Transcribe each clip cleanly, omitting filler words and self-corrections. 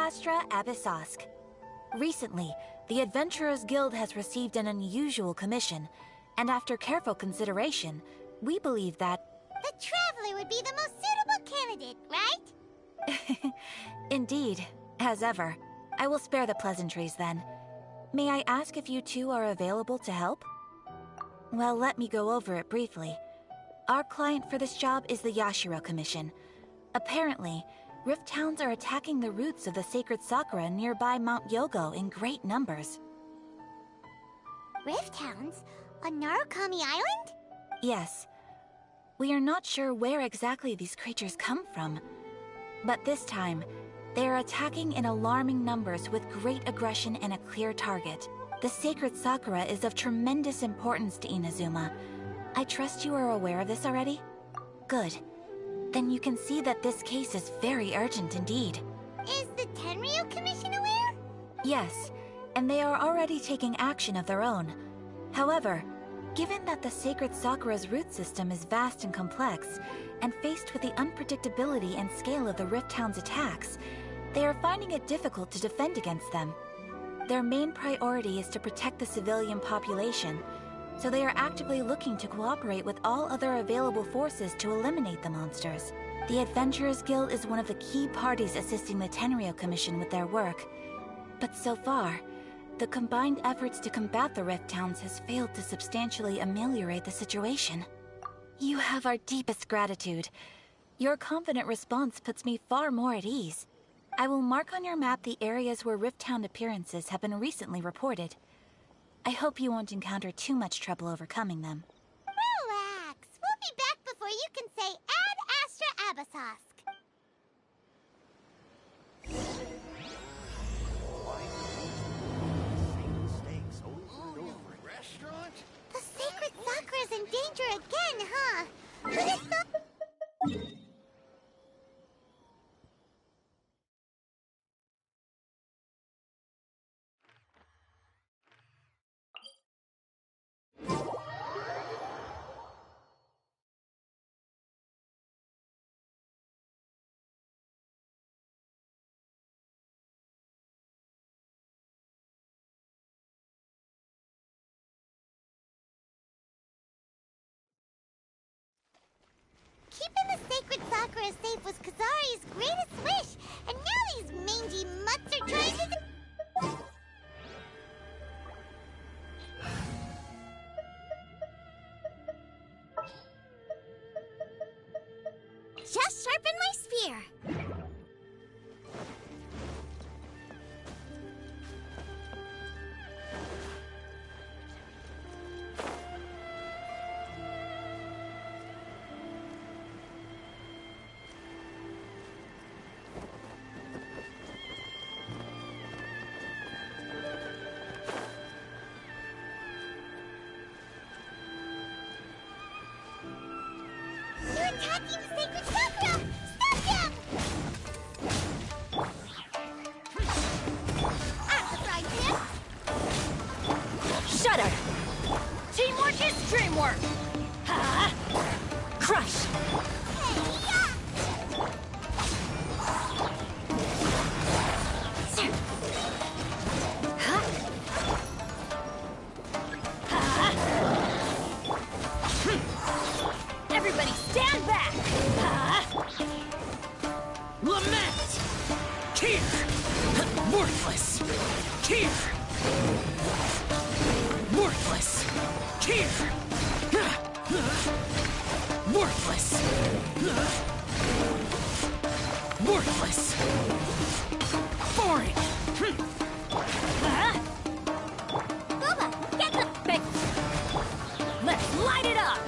Astra Abyssosk. Recently, the Adventurers Guild has received an unusual commission, and after careful consideration, we believe that... The Traveler would be the most suitable candidate, right? Indeed, as ever. I will spare the pleasantries then. May I ask if you two are available to help? Well, let me go over it briefly. Our client for this job is the Yashiro Commission. Apparently, Rift Hounds are attacking the roots of the sacred sakura nearby Mount Yogo in great numbers. Rift Hounds? On Narukami Island? Yes. We are not sure where exactly these creatures come from. But this time, they are attacking in alarming numbers with great aggression and a clear target. The sacred sakura is of tremendous importance to Inazuma. I trust you are aware of this already? Good. Then you can see that this case is very urgent indeed. Is the Tenryu Commission aware? Yes, and they are already taking action of their own. However, given that the sacred sakura's root system is vast and complex, and faced with the unpredictability and scale of the Rift Hound's attacks, they are finding it difficult to defend against them. Their main priority is to protect the civilian population, so they are actively looking to cooperate with all other available forces to eliminate the monsters. The Adventurers Guild is one of the key parties assisting the Tenryu Commission with their work. But so far, the combined efforts to combat the Rift Hounds has failed to substantially ameliorate the situation. You have our deepest gratitude. Your confident response puts me far more at ease. I will mark on your map the areas where Rift Hound appearances have been recently reported. I hope you won't encounter too much trouble overcoming them. Relax. We'll be back before you can say Ad Astra Abyssosk. The sacred sakura's in danger again, huh? Who'd have thought... Keeping the sacred sakura safe was Kazari's greatest wish, and now these mangy mutts are trying to... Just sharpen my spear. They're attacking the sacred sakura! Stop them! At the frying pan! Shut up! Teamwork is dreamwork! Ha! Crush! Everybody stand back! Lament! Tear! Worthless! Tear! Worthless! Tear! Worthless! Worthless! Foreign! Boba, get the... Let's light it up!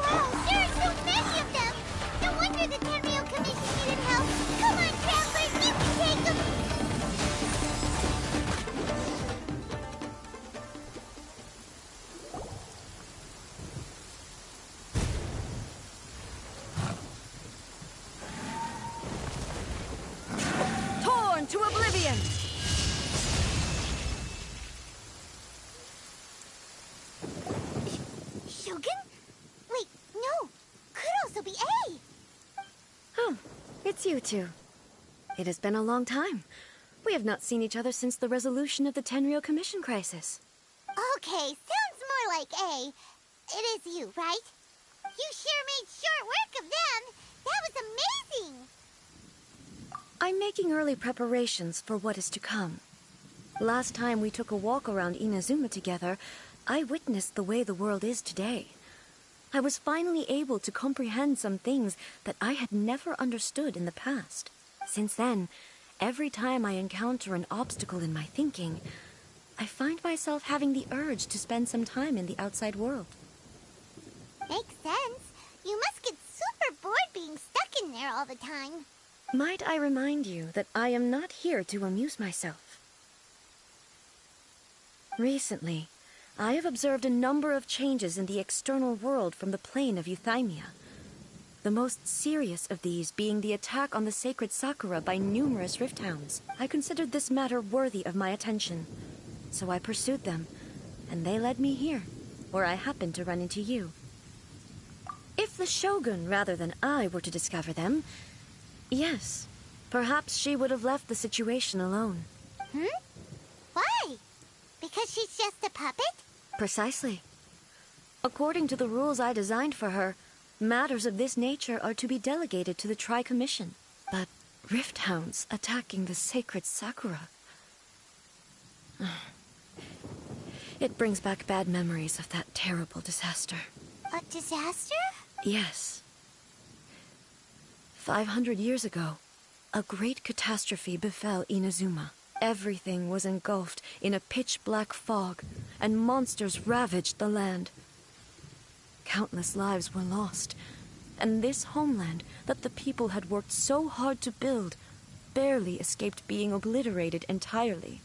Wow, there are so many of them! No wonder the Tenryu Commission needed help! Come on, travelers, you can take them! miss you two. It has been a long time. We have not seen each other since the resolution of the Tenryou Commission crisis. Okay, sounds more like A. It is you, right? You sure made short work of them. That was amazing. I'm making early preparations for what is to come. Last time we took a walk around Inazuma together, I witnessed the way the world is today. I was finally able to comprehend some things that I had never understood in the past. Since then, every time I encounter an obstacle in my thinking, I find myself having the urge to spend some time in the outside world. Makes sense. You must get super bored being stuck in there all the time. Might I remind you that I am not here to amuse myself? Recently, I have observed a number of changes in the external world from the plane of Euthymia. The most serious of these being the attack on the sacred Sakura by numerous rift hounds. I considered this matter worthy of my attention, so I pursued them, and they led me here, where I happened to run into you. If the Shogun rather than I were to discover them, yes, perhaps she would have left the situation alone. Why? Because she's just a puppet? Precisely. According to the rules I designed for her, matters of this nature are to be delegated to the Tri-Commission. But rift hounds attacking the sacred Sakura... It brings back bad memories of that terrible disaster. A disaster? Yes. 500 years ago, a great catastrophe befell Inazuma. Everything was engulfed in a pitch-black fog, and monsters ravaged the land. Countless lives were lost, and this homeland that the people had worked so hard to build barely escaped being obliterated entirely.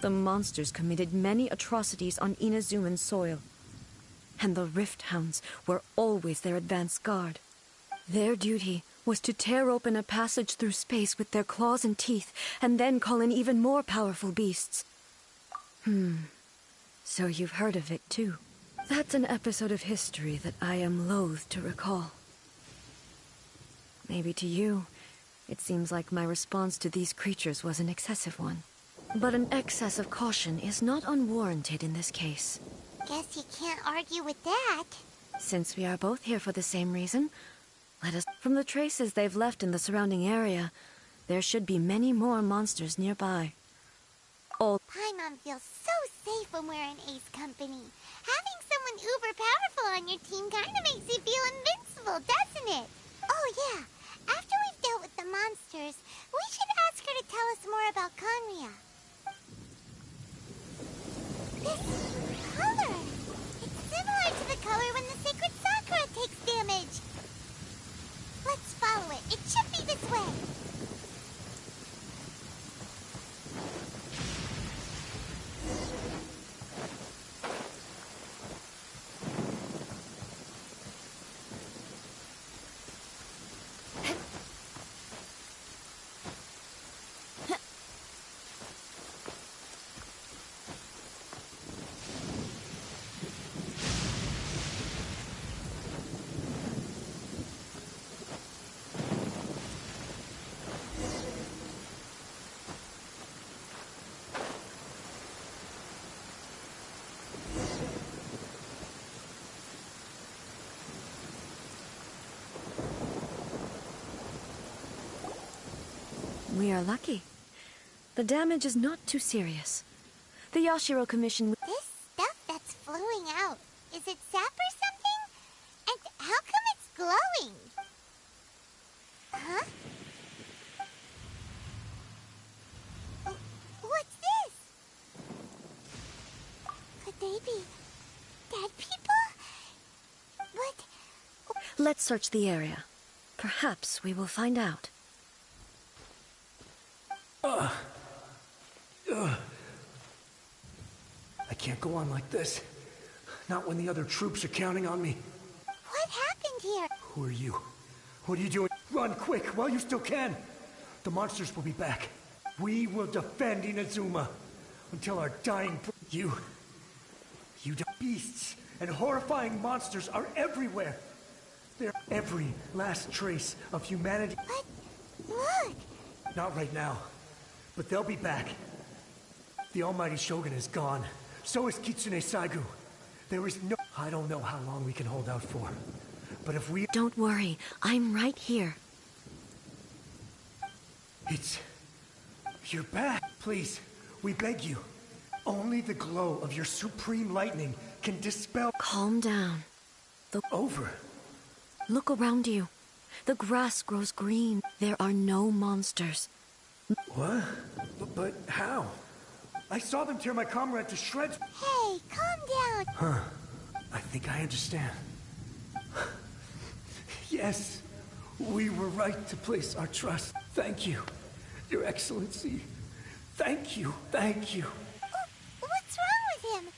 The monsters committed many atrocities on Inazuman soil, and the Rift Hounds were always their advance guard. Their duty was to tear open a passage through space with their claws and teeth, and then call in even more powerful beasts. So you've heard of it too. That's an episode of history that I am loath to recall. Maybe to you, it seems like my response to these creatures was an excessive one. But an excess of caution is not unwarranted in this case. Guess you can't argue with that. Since we are both here for the same reason, let us... From the traces they've left in the surrounding area, there should be many more monsters nearby. Paimon feels so safe when we're in Ace Company. Having someone uber powerful on your team kinda makes you feel invincible, doesn't it? Oh yeah, after we've dealt with the monsters, we should ask her to tell us more about Conria. This color! It's similar to the color when the sacred Sakura takes damage. Let's follow it. It should be this way. We are lucky. The damage is not too serious. The Yashiro Commission... This stuff that's flowing out, is it sap or something? And how come it's glowing? Huh? What's this? Could they be dead people? What? Let's search the area. Perhaps we will find out. I can't go on like this. Not when the other troops are counting on me. What happened here? Who are you? What are you doing? Run quick while you still can. The monsters will be back. We will defend Inazuma until our dying... You beasts and horrifying monsters are everywhere. They're every last trace of humanity. But Look! Not right now, but they'll be back. The Almighty Shogun is gone. So is Kitsune Saigu. There is no... I don't know how long we can hold out for. But if we... Don't worry, I'm right here. It's... You're back. Please, we beg you. Only the glow of your supreme lightning can dispel... Calm down. Over. Look around you. The grass grows green. There are no monsters. What? But how? I saw them tear my comrade to shreds. Hey, calm down. Huh. I think I understand. Yes, we were right to place our trust. Thank you, Your Excellency. Thank you, thank you. What's wrong with him?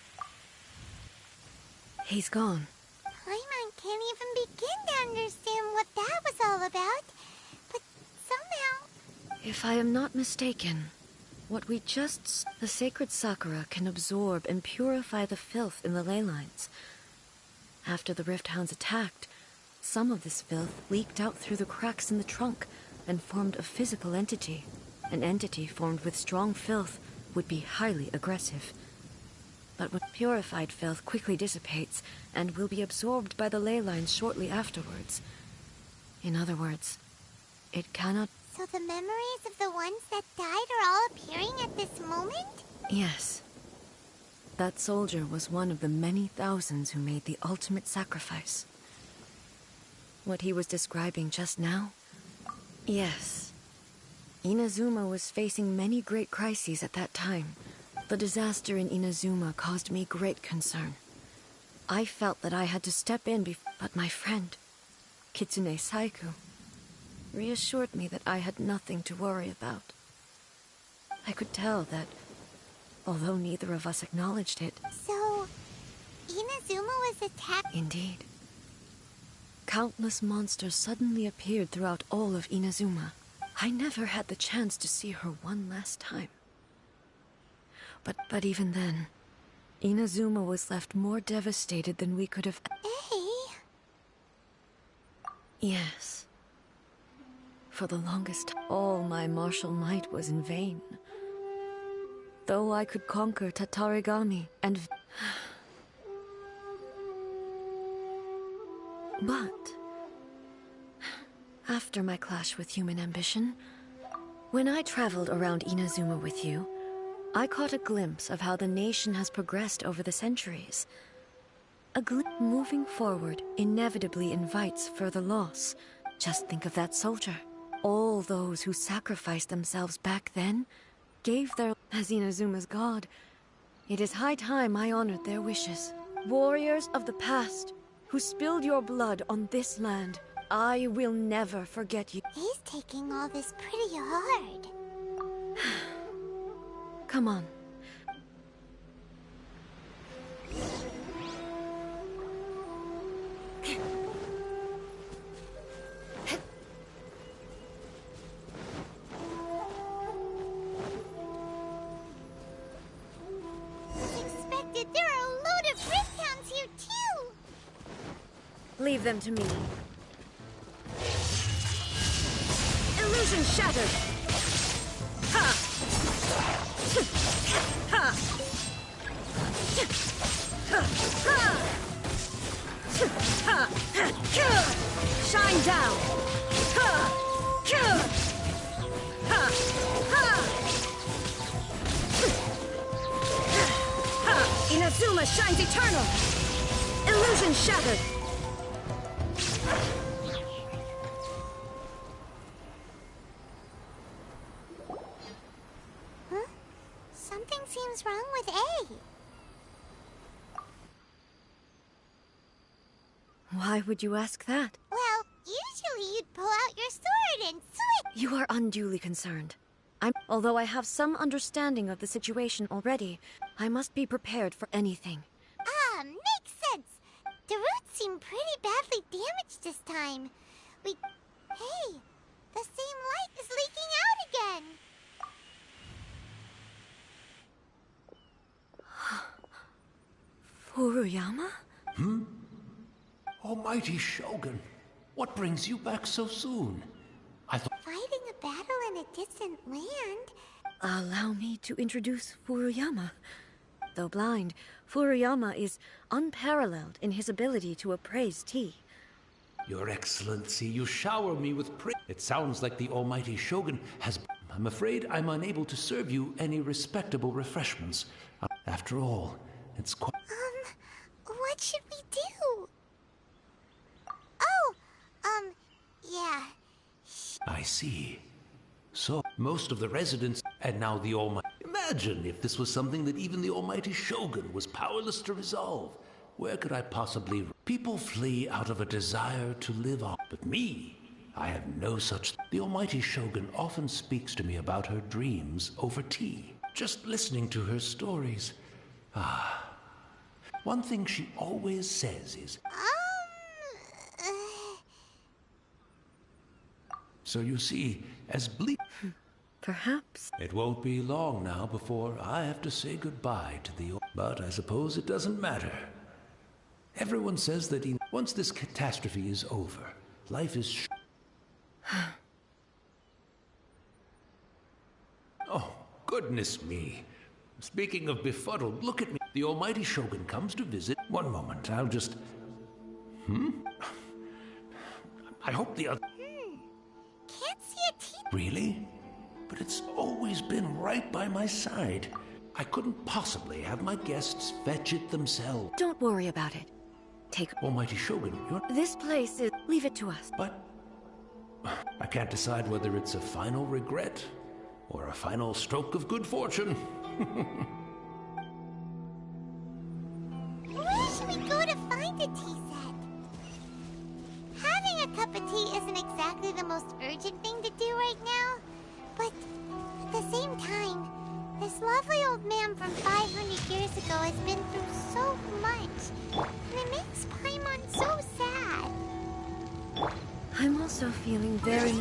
He's gone. Paimon can't even begin to understand what that was all about. But somehow... If I am not mistaken, what we just... The sacred Sakura can absorb and purify the filth in the ley lines. After the Rift Hounds attacked, some of this filth leaked out through the cracks in the trunk and formed a physical entity. An entity formed with strong filth would be highly aggressive. But when purified filth quickly dissipates and will be absorbed by the ley lines shortly afterwards. In other words, it cannot... So the memories of the ones that died are all appearing at this moment? Yes. That soldier was one of the many thousands who made the ultimate sacrifice. What he was describing just now? Yes. Inazuma was facing many great crises at that time. The disaster in Inazuma caused me great concern. I felt that I had to step in but my friend, Kitsune Saigu, reassured me that I had nothing to worry about. I could tell that, although neither of us acknowledged it... So, Inazuma was attacked? Indeed. Countless monsters suddenly appeared throughout all of Inazuma. I never had the chance to see her one last time. But even then, Inazuma was left more devastated than we could have... Hey? Yes. For the longest time, all my martial might was in vain. Though I could conquer Tatarigami and... But... after my clash with human ambition, when I traveled around Inazuma with you, I caught a glimpse of how the nation has progressed over the centuries. A glimpse moving forward inevitably invites further loss. Just think of that soldier. All those who sacrificed themselves back then gave their... As Inazuma's god, it is high time I honored their wishes. Warriors of the past, who spilled your blood on this land, I will never forget you. He's taking all this pretty hard. Come on. As expected, there are a load of Rift Hounds here too! Leave them to me. Illusion shattered! Ha! Ha! Ha! Shine down! Ha! Ha! Ha! Inazuma shines eternal! Illusion shattered! Huh? Something seems wrong with A. Why would you ask that? Well, usually you'd pull out your sword and swing. You are unduly concerned. Although I have some understanding of the situation already, I must be prepared for anything. Ah, makes sense. The roots seem pretty badly damaged this time. Hey, the same light is leaking out again. Furuyama? Almighty Shogun, what brings you back so soon? I thought... Fighting a distant land. Allow me to introduce Furuyama. Though blind, Furuyama is unparalleled in his ability to appraise tea. Your Excellency, you shower me with praise. It sounds like the almighty Shogun has... I'm afraid I'm unable to serve you any respectable refreshments. After all, it's quite... What should we do? Oh, yeah. I see. So, most of the residents, and now the almighty... Imagine if this was something that even the almighty Shogun was powerless to resolve. Where could I possibly... People flee out of a desire to live on. But me, I have no such... The almighty Shogun often speaks to me about her dreams over tea. Just listening to her stories. One thing she always says is... So you see, as bleak... Perhaps. It won't be long now before I have to say goodbye to the... But I suppose it doesn't matter. Everyone says that once this catastrophe is over, life is... Oh, goodness me. Speaking of befuddled, look at me. The almighty Shogun comes to visit. One moment, I'll just... I hope the other... Can't see a tea. Really? But it's always been right by my side. I couldn't possibly have my guests fetch it themselves. Don't worry about it. Take... Almighty Shogun, you're... This place is... Leave it to us. But... I can't decide whether it's a final regret or a final stroke of good fortune. Where should we go to find a tea set? Having a cup of tea isn't exactly the most urgent thing to do right now, but at the same time, this lovely old man from 500 years ago has been through so much, and it makes Paimon so sad. I'm also feeling very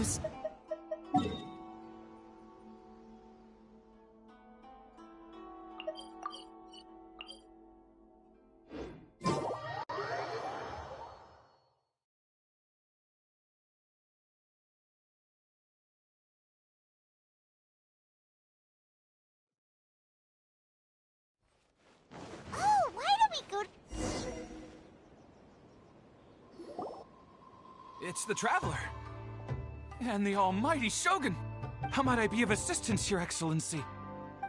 Oh, why don't we go to... It's the Traveler. And the almighty Shogun. How might I be of assistance, Your Excellency?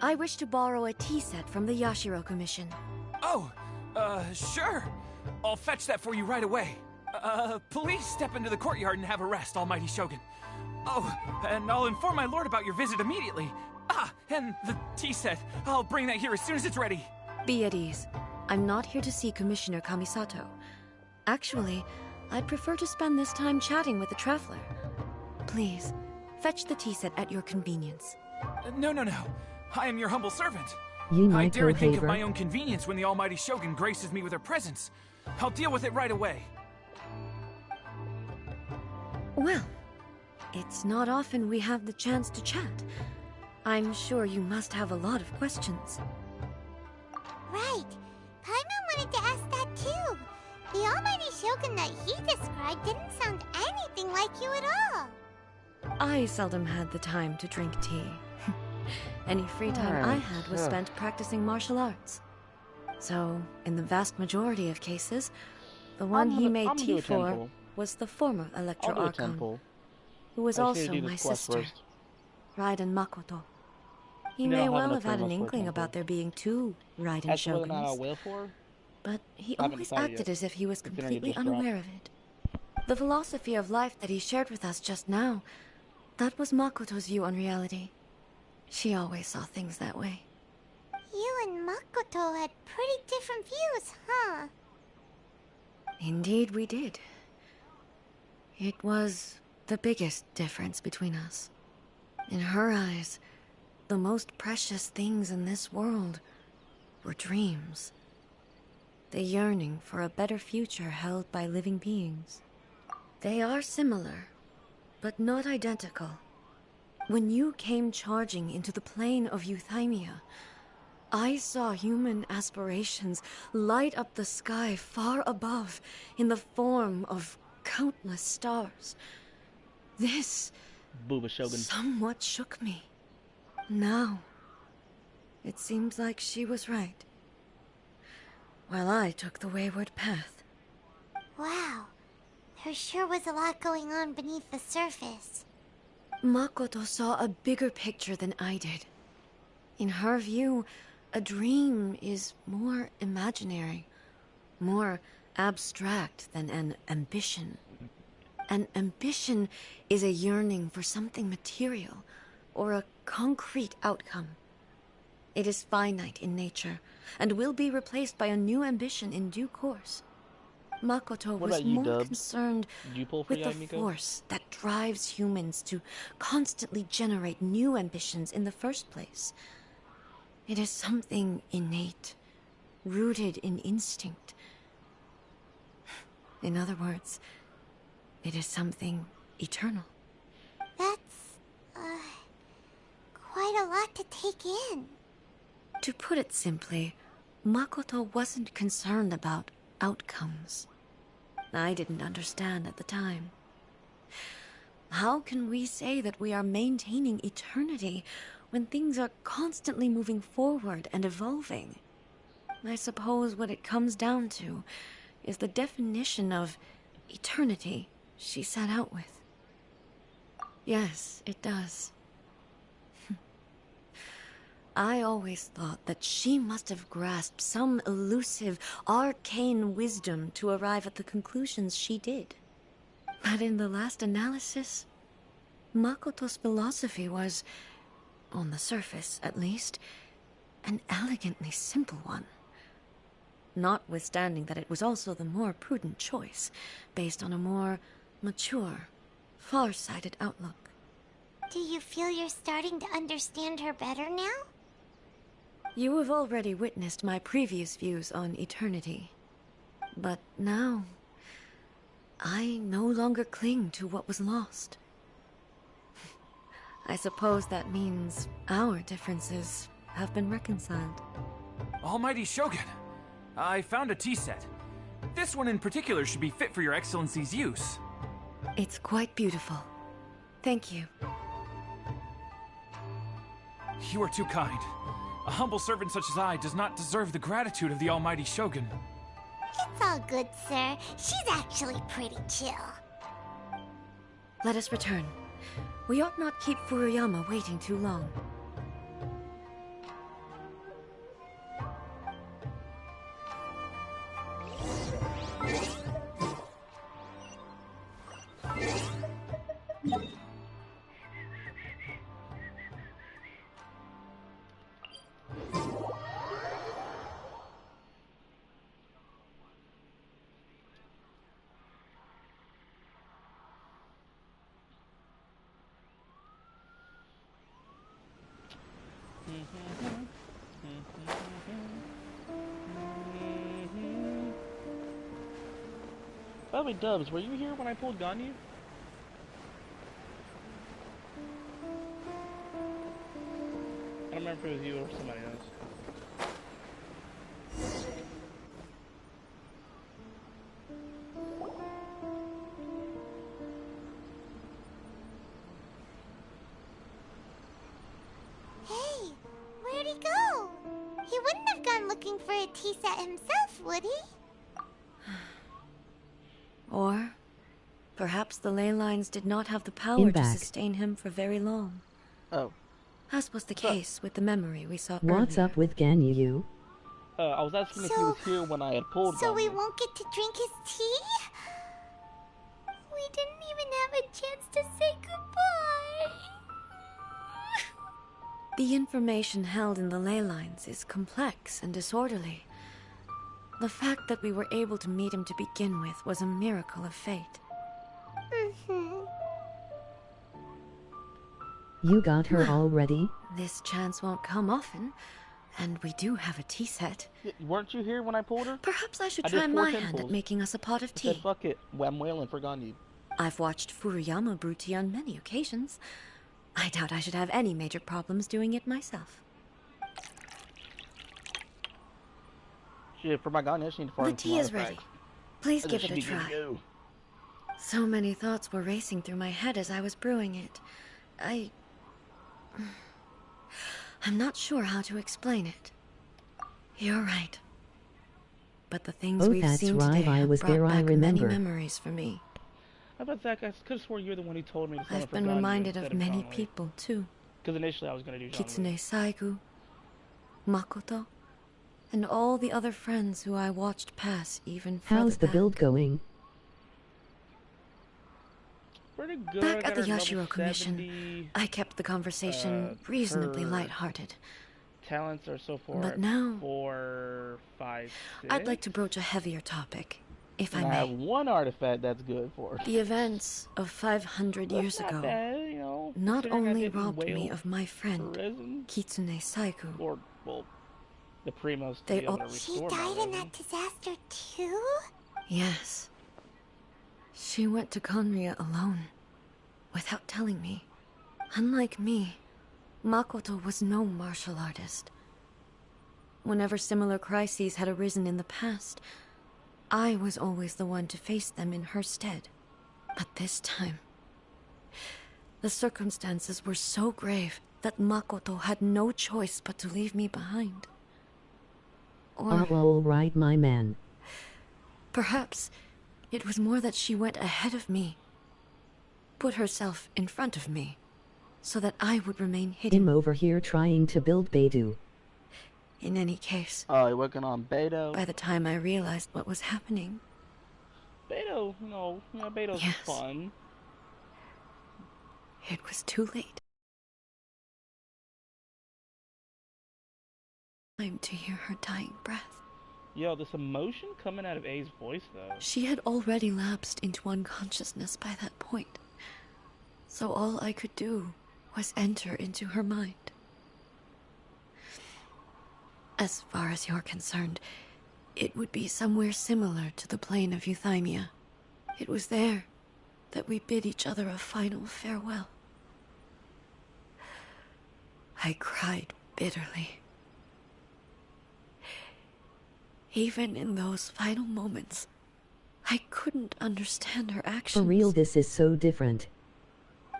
I wish to borrow a tea set from the Yashiro Commission. Oh, sure. I'll fetch that for you right away. Please step into the courtyard and have a rest, almighty Shogun. Oh, and I'll inform my lord about your visit immediately. Ah, and the tea set. I'll bring that here as soon as it's ready. Be at ease. I'm not here to see Commissioner Kamisato. Actually, I'd prefer to spend this time chatting with the Traveler. Please, fetch the tea set at your convenience. No. I am your humble servant. You I daren't think of microhaver. my own convenience when the almighty Shogun graces me with her presence. I'll deal with it right away. Well, it's not often we have the chance to chat. I'm sure you must have a lot of questions. Right. Paimon wanted to ask that too. The almighty Shogun that he described didn't sound anything like you at all. I seldom had the time to drink tea. Any free time I had was spent practicing martial arts. So, in the vast majority of cases, the one he made tea for was the former Electro Archon, who was also my sister, Raiden Makoto. He may well have had an inkling about there being two Raiden Shoguns, but he always acted as if he was completely unaware of it. The philosophy of life that he shared with us just now, that was Makoto's view on reality. She always saw things that way. You and Makoto had pretty different views, huh? Indeed we did. It was the biggest difference between us. In her eyes, the most precious things in this world were dreams. The yearning for a better future held by living beings. They are similar, but not identical. When you came charging into the plane of Euthymia, I saw human aspirations light up the sky far above in the form of countless stars. This Booba Shogun. somewhat shook me. Now, it seems like she was right, while I took the wayward path. Wow. There sure was a lot going on beneath the surface. Makoto saw a bigger picture than I did. In her view, a dream is more imaginary, more abstract than an ambition. An ambition is a yearning for something material, or a concrete outcome. It is finite in nature, and will be replaced by a new ambition in due course. Makoto What was about you, more Dubs? concerned Do you pull for with the Yamiko? force that drives humans to constantly generate new ambitions in the first place. It is something innate, rooted in instinct. In other words, it is something eternal. That's, quite a lot to take in. To put it simply, Makoto wasn't concerned about outcomes. I didn't understand at the time. How can we say that we are maintaining eternity when things are constantly moving forward and evolving? I suppose what it comes down to is the definition of eternity she set out with. Yes, it does. I always thought that she must have grasped some elusive, arcane wisdom to arrive at the conclusions she did. But in the last analysis, Makoto's philosophy was, on the surface at least, an elegantly simple one. Notwithstanding that it was also the more prudent choice, based on a more mature, far-sighted outlook. Do you feel you're starting to understand her better now? You have already witnessed my previous views on eternity. But now, I no longer cling to what was lost. I suppose that means our differences have been reconciled. Almighty Shogun, I found a tea set. This one in particular should be fit for your excellency's use. It's quite beautiful. Thank you. You are too kind. A humble servant such as I does not deserve the gratitude of the Almighty Shogun. It's all good, sir. She's actually pretty chill. Let us return. We ought not keep Furuyama waiting too long. By the way, Dubs, were you here when I pulled Ganyu? I don't remember if it was you or somebody else. Hey, where'd he go? He wouldn't have gone looking for a tea set himself, would he? Or perhaps the ley lines did not have the power to Impact. sustain him for very long, Oh. as was the case with the memory we saw What's earlier. up with Ganyu? I was asking if he was here when I had pulled So we Ganyu. won't get to drink his tea? We didn't even have a chance to say goodbye. The information held in the ley lines is complex and disorderly. The fact that we were able to meet him to begin with was a miracle of fate. You got her already? This chance won't come often, and we do have a tea set. Weren't you here when I pulled her? Perhaps I should I did try 4 my hand temples. at making us a pot of I said, tea. fuck it. I'm wailing for Ganyu. I've watched Furuyama brew tea on many occasions. I doubt I should have any major problems doing it myself. Shit, for my Ganyu, I just need to farm The tea is ready. Please give it a try. So many thoughts were racing through my head as I was brewing it. I'm not sure how to explain it. You're right. But the things we've that's seen right, today I have was brought there, I back many remember. memories for me. How about that? I could have sworn you're the one who told me to I've been reminded of many people, too. Because initially I was going to do Jean Kitsune Louis. Saigu, Makoto, and all the other friends who I watched pass even further How's the back. build going? Pretty good. Back I at got the her level Yashiro Commission, 70. I kept the conversation reasonably her lighthearted. Talents are so far But now, 4, 5, 6. I'd like to broach a heavier topic, if I And I have may. one artifact that's good for it. The events of 500 years That's not ago bad, you know, not considering I only didn't robbed me wail of my friend, resin, Kitsune Saigu. or, well, the Primos to They be able to all- She restore my died in resin. that disaster too? Yes. She went to Conria alone, without telling me. Unlike me, Makoto was no martial artist. Whenever similar crises had arisen in the past, I was always the one to face them in her stead. But this time, the circumstances were so grave that Makoto had no choice but to leave me behind. Or All right, my man. perhaps it was more that she went ahead of me, put herself in front of me, so that I would remain hidden. Him over here trying to build Beidou. In any case, Oh, you're working on Beto. by the time I realized what was happening, Beto, Beto's Yes. fun. it was too late. Time to hear her dying breath. Yo, this emotion coming out of A's voice, though. She had already lapsed into unconsciousness by that point, so all I could do was enter into her mind. As far as you're concerned, it would be somewhere similar to the plane of Euthymia. It was there that we bid each other a final farewell. I cried bitterly. Even in those final moments, I couldn't understand her actions. For real, this is so different.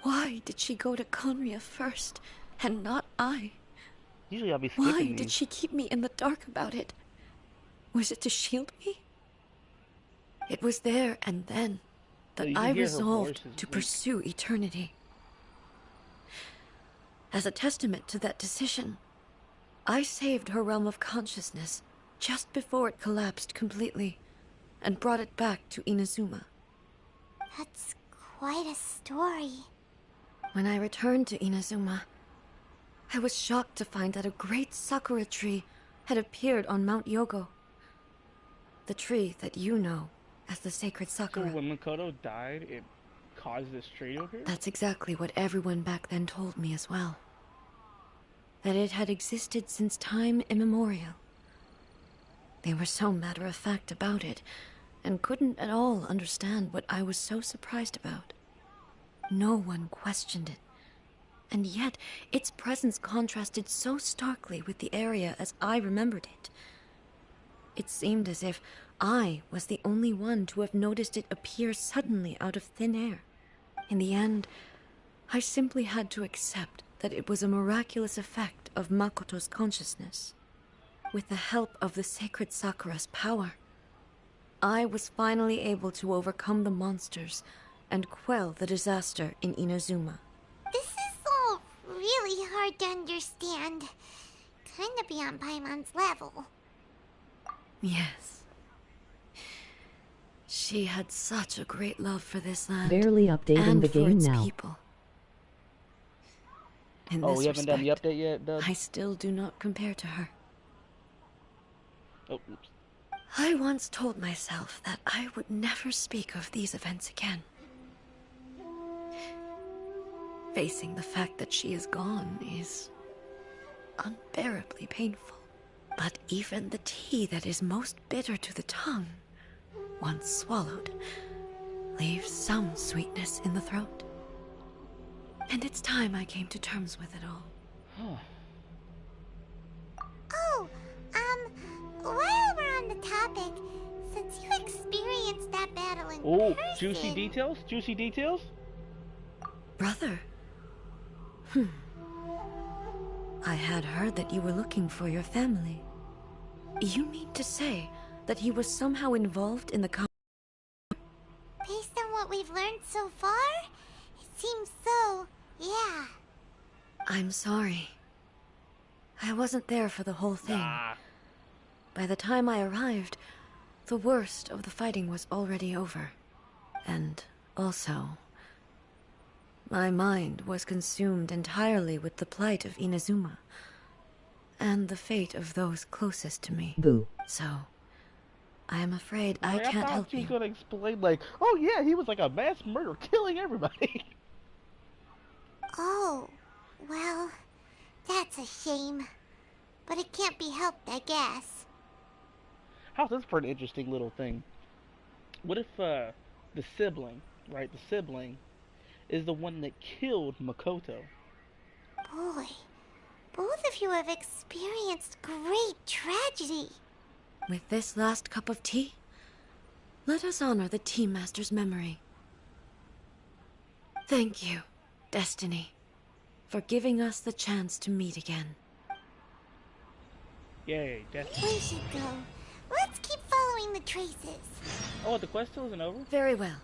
Why did she go to Conria first, and not I? Usually I'll be skipping Why these. did she keep me in the dark about it? Was it to shield me? It was there and then that You can I hear her resolved voice is to weak. pursue eternity. As a testament to that decision, I saved her realm of consciousness just before it collapsed completely and brought it back to Inazuma. That's quite a story. When I returned to Inazuma, I was shocked to find that a great sakura tree had appeared on Mount Yogo. The tree that you know as the sacred So sakura. when Makoto died, it caused this tree to appear? That's exactly what everyone back then told me as well. That it had existed since time immemorial. They were so matter-of-fact about it, and couldn't at all understand what I was so surprised about. No one questioned it, and yet its presence contrasted so starkly with the area as I remembered it. It seemed as if I was the only one to have noticed it appear suddenly out of thin air. In the end, I simply had to accept that it was a miraculous effect of Makoto's consciousness. With the help of the sacred Sakura's power, I was finally able to overcome the monsters and quell the disaster in Inazuma. This is all really hard to understand. Kinda beyond Paimon's level. Yes. She had such a great love for this land. Barely updating and the for game its now. people. In Oh, this we haven't done the respect, update yet, Dub? I still do not compare to her. Oh, oops. I once told myself that I would never speak of these events again. Facing the fact that she is gone is unbearably painful. But even the tea that is most bitter to the tongue, once swallowed, leaves some sweetness in the throat. And it's time I came to terms with it all. Oh, while we're on the topic, since you experienced that battle in Oh, person. juicy details? Juicy details? Brother? I had heard that you were looking for your family. You mean to say that he was somehow involved in the Based on what we've learned so far, it seems so, yeah. I'm sorry. I wasn't there for the whole thing. By the time I arrived, the worst of the fighting was already over. And also, my mind was consumed entirely with the plight of Inazuma and the fate of those closest to me. Boo. So, I am afraid I Like, can't thought help she was you. gonna explain, like, oh yeah, he was like a mass murderer, killing everybody. Oh, well, that's a shame. But it can't be helped, I guess. How's this for an interesting little thing? What if the sibling, right? The sibling is the one that killed Makoto. Boy, both of you have experienced great tragedy. With this last cup of tea, let us honor the Tea Master's memory. Thank you, Destiny, for giving us the chance to meet again. Yay, Destiny. We should go. Let's keep following the traces. Oh, the quest still isn't over? Very well.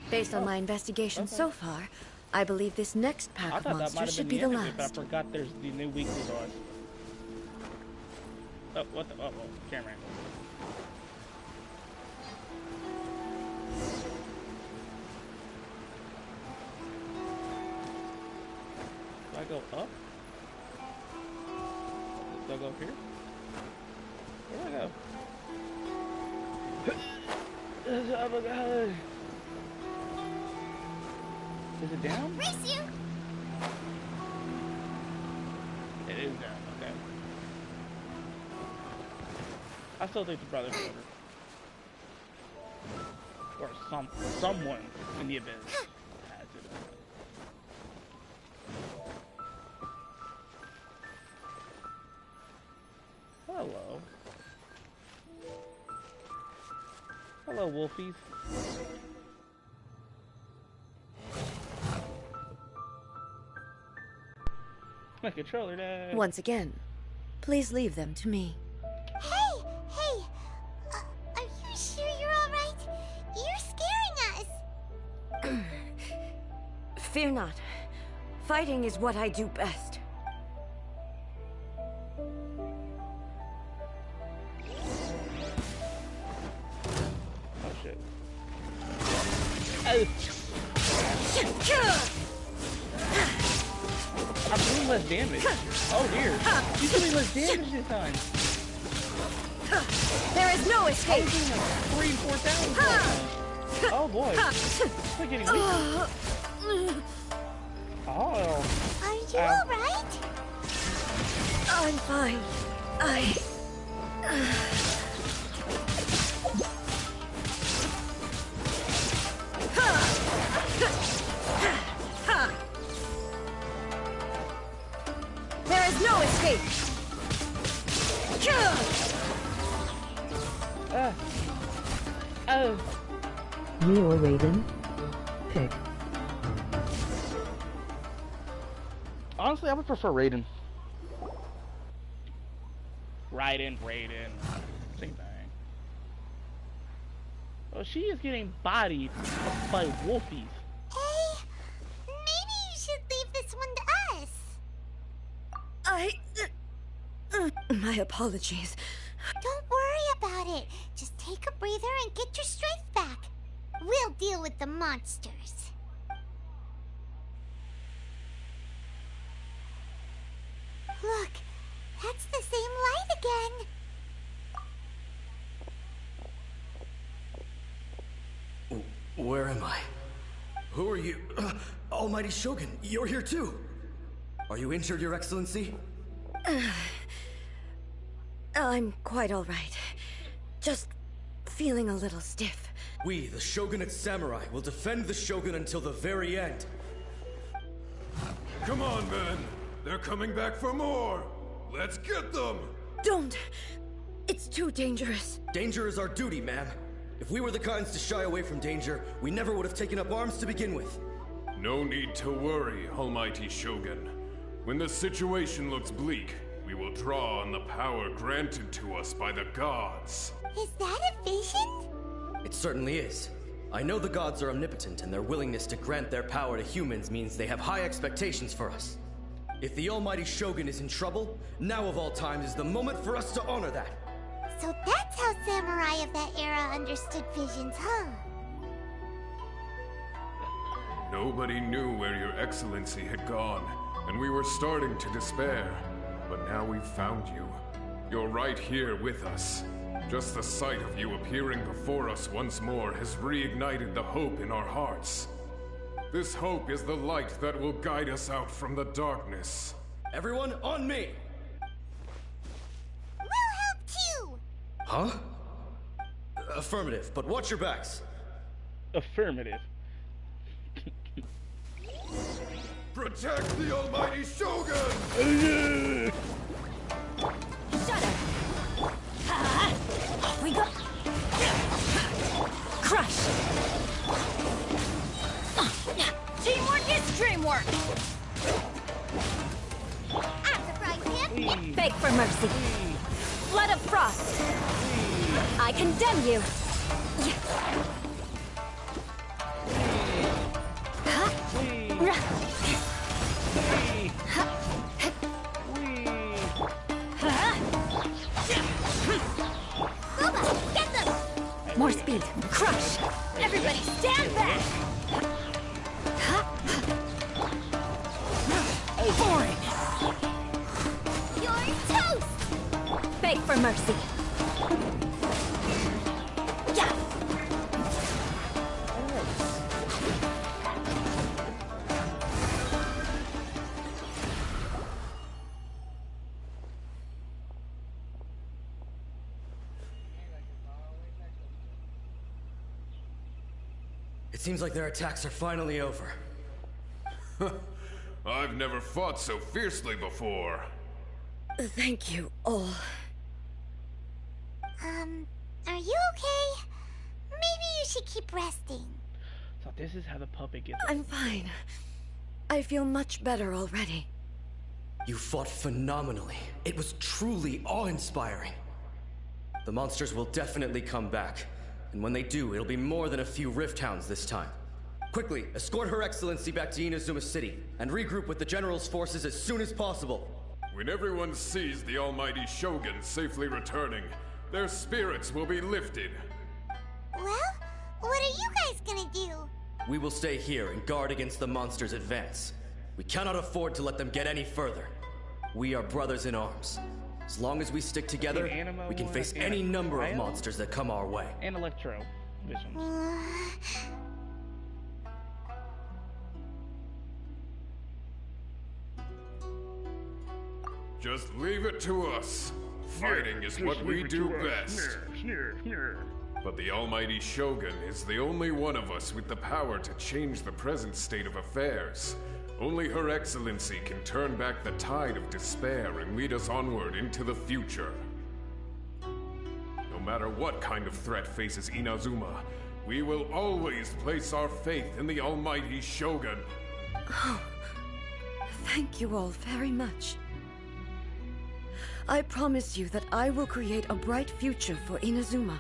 Based on my investigation okay. so far, I believe this next pack I of thought that might monsters have should been be the the end of it, but I last. forgot there's the new weekly boss. Oh, what the? Oh, camera angle. Do I go up? Do I go up here? Where do I go? Oh my god! Is it down? Race you! It is down, okay. I still think the brother's over. Or someone in the abyss has it. Hello. Hello, Wolfies. My controller died. Once again, please leave them to me. Hey! Hey! Are you sure you're alright? You're scaring us! Fear not. Fighting is what I do best. Oh shit. Oh. I'm doing less damage. Oh dear. He's doing less damage this time. There is no escape. I'm doing like 3,000 and 4,000. Oh boy. We're getting weak. Oh. Are you alright? I'm fine. There is no escape. Oh. Me or Raiden? Pick. Honestly, I would prefer Raiden. Raiden. Same thing. Oh, she is getting bodied by wolfies. Hey, maybe you should leave this one to us. My apologies. Don't worry about it. Just take a breather and get your strength back. We'll deal with the monsters. Look, that's the same light again. Where am I? Who are you? Almighty Shogun, you're here too! Are you injured, Your Excellency? I'm quite all right. Just feeling a little stiff. We, the Shogunate Samurai, will defend the Shogun until the very end. Come on, men! They're coming back for more! Let's get them! Don't! It's too dangerous. Danger is our duty, ma'am. If we were the kinds to shy away from danger, we never would have taken up arms to begin with. No need to worry, Almighty Shogun. When the situation looks bleak, we will draw on the power granted to us by the gods. Is that a vision? It certainly is. I know the gods are omnipotent, and their willingness to grant their power to humans means they have high expectations for us. If the Almighty Shogun is in trouble, now of all times is the moment for us to honor that. So that's how samurai of that era understood visions, huh? Nobody knew where your excellency had gone, and we were starting to despair. But now we've found you. You're right here with us. Just the sight of you appearing before us once more has reignited the hope in our hearts. This hope is the light that will guide us out from the darkness. Everyone, on me! We'll help too! Huh? Affirmative, but watch your backs. Affirmative. Protect the Almighty Shogun! Shut up! Off we go! Crush! Teamwork is dreamwork! I'm surprised him! Beg for mercy! Flood of frost! I condemn you! Get them! More speed! Crush! Everybody stand back! Boring! You're toast! Beg for mercy! Yeah! It seems like their attacks are finally over. I've never fought so fiercely before. Thank you all. Are you okay? Maybe you should keep resting. So this is how the puppet gets. I'm fine. I feel much better already. You fought phenomenally. It was truly awe-inspiring. The monsters will definitely come back. And when they do, it'll be more than a few Rift Hounds this time. Quickly, escort Her Excellency back to Inazuma City, and regroup with the General's forces as soon as possible. When everyone sees the Almighty Shogun safely returning, their spirits will be lifted. Well, what are you guys gonna do? We will stay here and guard against the monsters' advance. We cannot afford to let them get any further. We are brothers in arms. As long as we stick together, we can face any number of monsters that come our way. And Electro. Visions. Just leave it to us. Fighting is what we do best. But the Almighty Shogun is the only one of us with the power to change the present state of affairs. Only Her Excellency can turn back the tide of despair and lead us onward into the future. No matter what kind of threat faces Inazuma, we will always place our faith in the Almighty Shogun. Oh, thank you all very much. I promise you that I will create a bright future for Inazuma.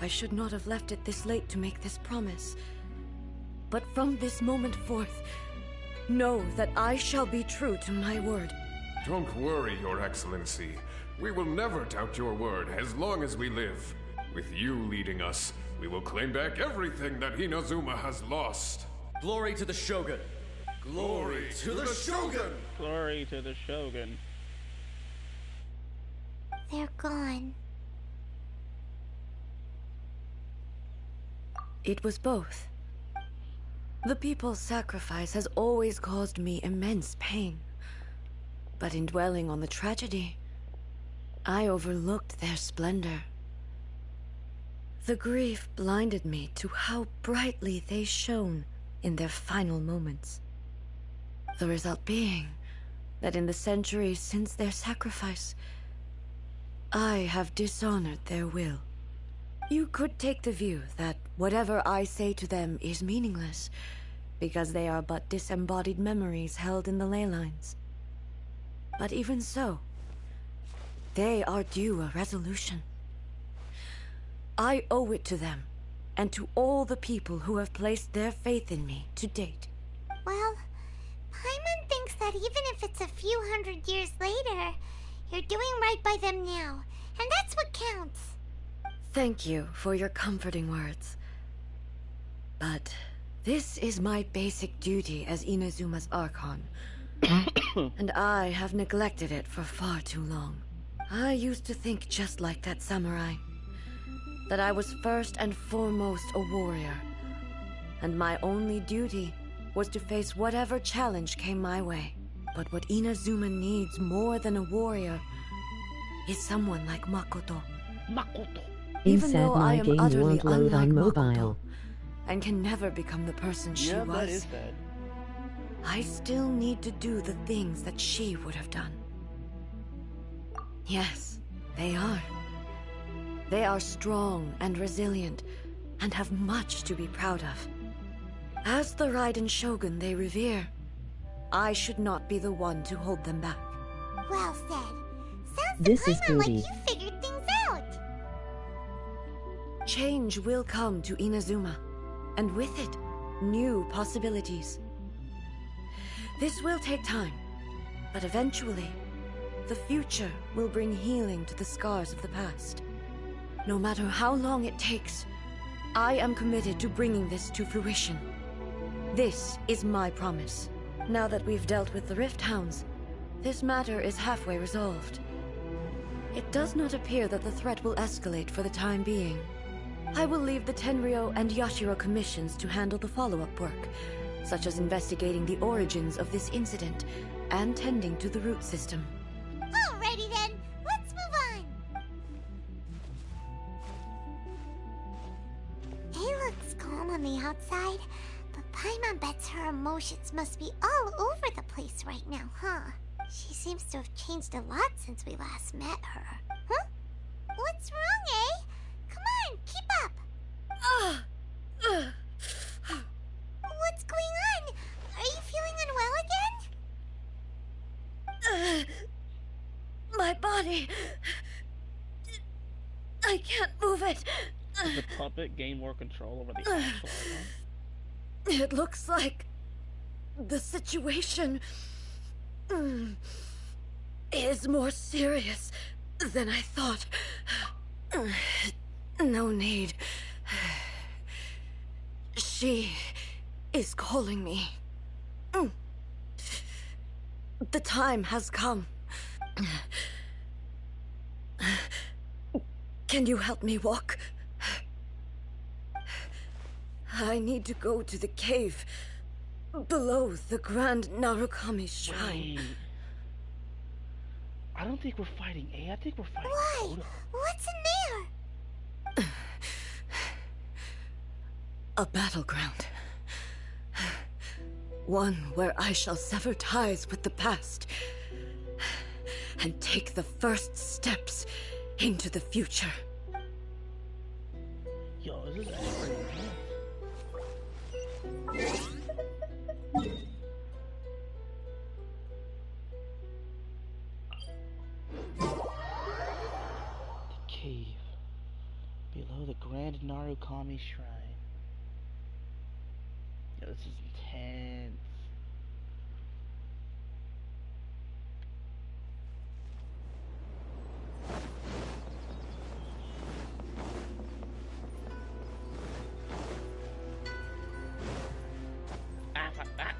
I should not have left it this late to make this promise. But from this moment forth, know that I shall be true to my word. Don't worry, Your Excellency. We will never doubt your word as long as we live. With you leading us, we will claim back everything that Inazuma has lost. Glory to the Shogun! Glory to the Shogun! Glory to the Shogun. They're gone. It was both. The people's sacrifice has always caused me immense pain. But in dwelling on the tragedy, I overlooked their splendor. The grief blinded me to how brightly they shone in their final moments. The result being that in the centuries since their sacrifice, I have dishonored their will. You could take the view that whatever I say to them is meaningless, because they are but disembodied memories held in the ley lines. But even so, they are due a resolution. I owe it to them, and to all the people who have placed their faith in me to date. Well, Paimon thinks that even if it's a few hundred years later, you're doing right by them now, and that's what counts. Thank you for your comforting words. But this is my basic duty as Inazuma's Archon, and I have neglected it for far too long. I used to think just like that samurai, that I was first and foremost a warrior, and my only duty was to face whatever challenge came my way. But what Inazuma needs more than a warrior is someone like Makoto. Makoto. Even though I am game utterly won't load unlike on Makoto, mobile. and can never become the person she Yeah, was, that is bad. I still need to do the things that she would have done. Yes, they are. They are strong and resilient, and have much to be proud of. As the Raiden Shogun they revere, I should not be the one to hold them back. Well said. Sounds to This is Paimon like booty. you figured things out. Change will come to Inazuma, and with it, new possibilities. This will take time, but eventually, the future will bring healing to the scars of the past. No matter how long it takes, I am committed to bringing this to fruition. This is my promise. Now that we've dealt with the Rift Hounds, this matter is halfway resolved. It does not appear that the threat will escalate for the time being. I will leave the Tenryo and Yashiro commissions to handle the follow-up work, such as investigating the origins of this incident and tending to the root system. Alrighty then, let's move on. It looks calm on the outside, but Paimon bets her emotions must be all over the place right now, huh? She seems to have changed a lot since we last met her. Huh? What's wrong, eh? Come on, keep up. What's going on? Are you feeling unwell again? My body... I can't move it. Does the puppet gain more control over the actual item? It looks like the situation is more serious than I thought. No need. She is calling me. The time has come. Can you help me walk? I need to go to the cave below the Grand Narukami Shrine. Wait. I don't think we're fighting A. I think we're fighting Why? Kodo. What's in there? A battleground. One where I shall sever ties with the past and take the first steps into the future. Yo, this is actually pretty intense. The cave below the Grand Narukami Shrine. Yo, this is intense. Ah.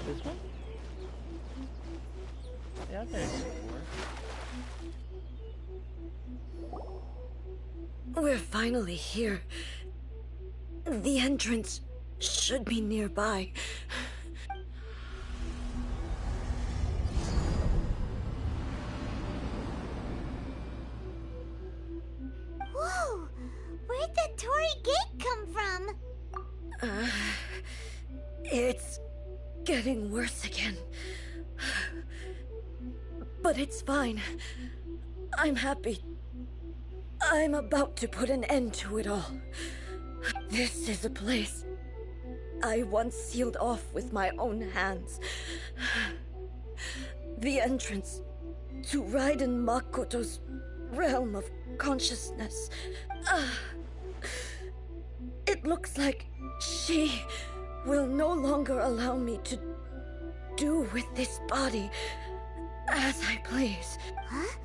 This one? Yeah, I've been here before. We're finally here. The entrance should be nearby. Whoa! We're Where'd the Torii Gate come from? It's getting worse again. But it's fine. I'm happy. I'm about to put an end to it all. This is a place I once sealed off with my own hands. The entrance to Raiden Makoto's realm of consciousness. It looks like she will no longer allow me to do with this body as I please. Huh?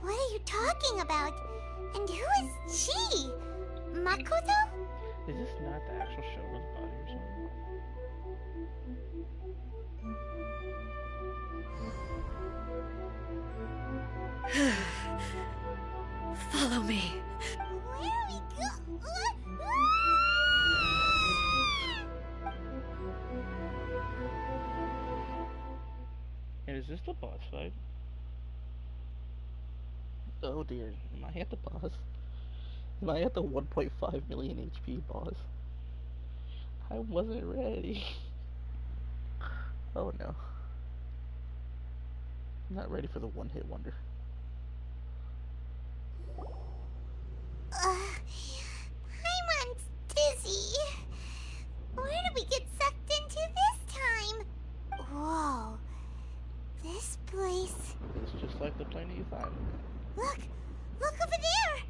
What are you talking about? And who is she? Makoto? Is this not the actual Shogun's body or something? Follow me. Where are we go? And is this the boss fight? Oh dear, am I at the boss? Am I at the 1.5 million HP boss? I wasn't ready. Oh no. I'm not ready for the one-hit wonder. Paimon's dizzy. Where did we get sucked into this time? Whoa. This place... It's just like the plane you find. Look! Look over there!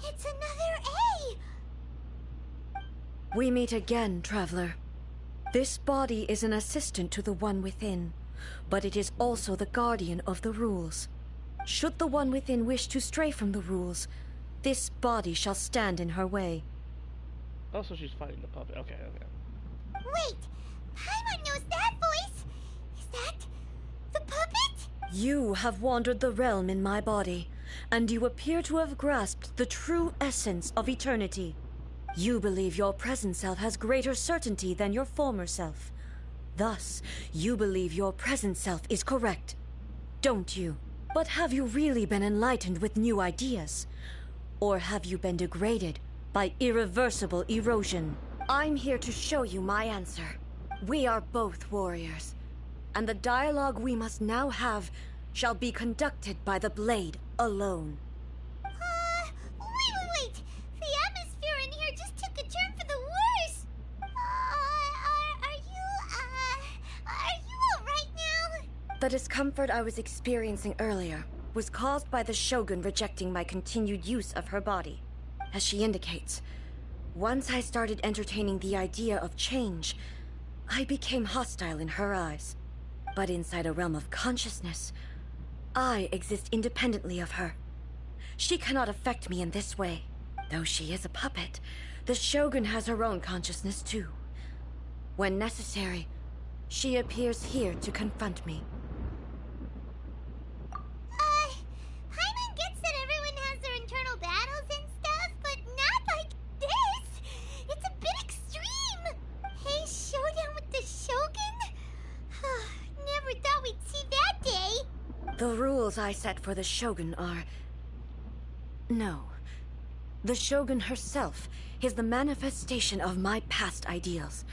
It's another A! We meet again, traveler. This body is an assistant to the one within, but it is also the guardian of the rules. Should the one within wish to stray from the rules, this body shall stand in her way. Also, she's fighting the puppet. Okay. Wait! Paimon knows that voice! Is that the puppet? You have wandered the realm in my body, and you appear to have grasped the true essence of eternity. You believe your present self has greater certainty than your former self. Thus, you believe your present self is correct, don't you? But have you really been enlightened with new ideas? Or have you been degraded by irreversible erosion? I'm here to show you my answer. We are both warriors, and the dialogue we must now have shall be conducted by the blade alone. Wait! The atmosphere in here just took a turn for the worse! Are you alright now? The discomfort I was experiencing earlier was caused by the Shogun rejecting my continued use of her body. As she indicates, once I started entertaining the idea of change, I became hostile in her eyes. But inside a realm of consciousness, I exist independently of her. She cannot affect me in this way. Though she is a puppet, the Shogun has her own consciousness too. When necessary, she appears here to confront me. Paimon gets that everyone has their internal battles and stuff, but not like this! It's a bit extreme! Hey, showdown with the Shogun? Never thought we'd see that day! The rules I set for the Shogun are... No. The Shogun herself is the manifestation of my past ideals.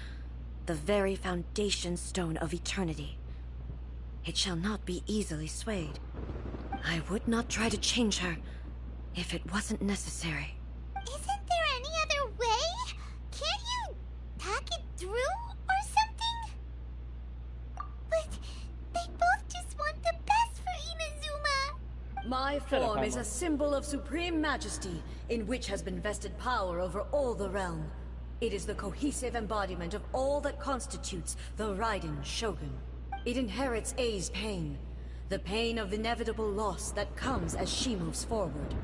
The very foundation stone of eternity. It shall not be easily swayed. I would not try to change her if it wasn't necessary. Isn't there any other way? Can't you talk it through or something? But they both just want the best for Inazuma. My form is a symbol of supreme majesty, in which has been vested power over all the realm. It is the cohesive embodiment of all that constitutes the Raiden Shogun. It inherits Ei's pain, the pain of inevitable loss that comes as she moves forward.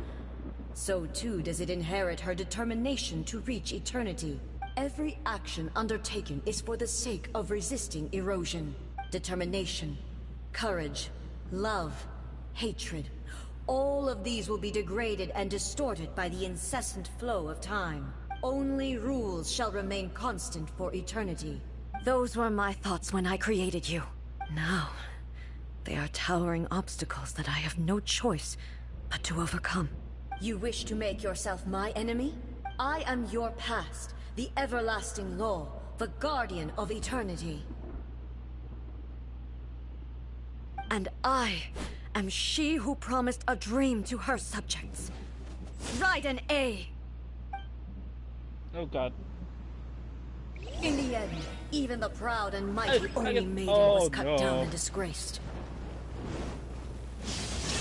So too does it inherit her determination to reach eternity. Every action undertaken is for the sake of resisting erosion. Determination, courage, love, hatred. All of these will be degraded and distorted by the incessant flow of time. Only rules shall remain constant for eternity. Those were my thoughts when I created you. Now, they are towering obstacles that I have no choice but to overcome. You wish to make yourself my enemy? I am your past, the everlasting law, the guardian of eternity. And I am she who promised a dream to her subjects. Raiden A. Oh god. In the end, even the proud and mighty Oni maiden was cut down and disgraced.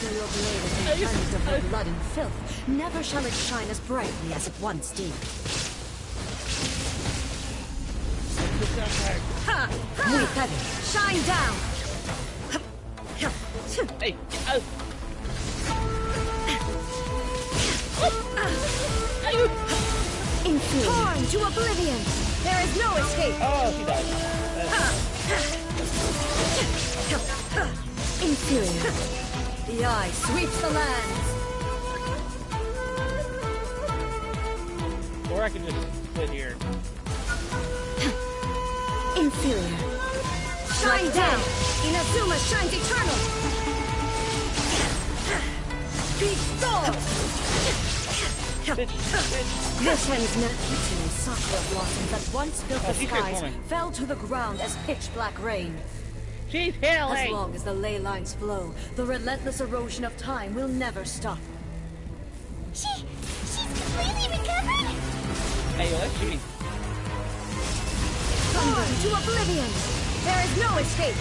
Though your blade has been cleansed of her blood and filth, never shall it shine as brightly as it once did. Ha! We feather, shine down! Hey! Torn to oblivion! There is no escape! Oh, she died. Inferior. The eye sweeps the lands. Or I can just sit here. Inferior. Shine down! Inazuma shines eternal! Big sword! This ends Kitsune sakura blossoms that once filled the skies fell to the ground as pitch-black rain. She's healing! As long as the ley lines flow, the relentless erosion of time will never stop. She's completely recovered? Hey, yo, that's shooting. Thunder to oblivion! There is no escape!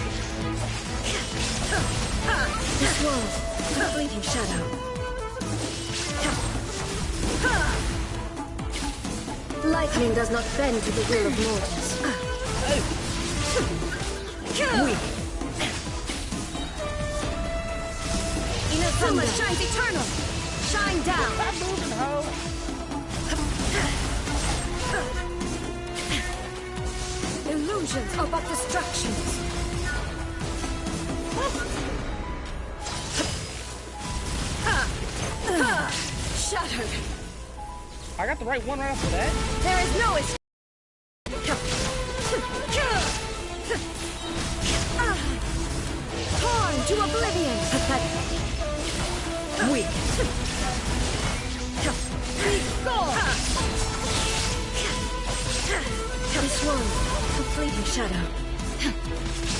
This world, a fleeting shadow. Lightning does not bend to the will of mortals. Weak. Inazuma shines eternal! Shine down! Stop moving, ho! Illusions are but distractions. Shattered. I got the right one right after that. There is no escape. Torn to oblivion. Pathetic. Weak. Big goal. This one, a fleeting shadow.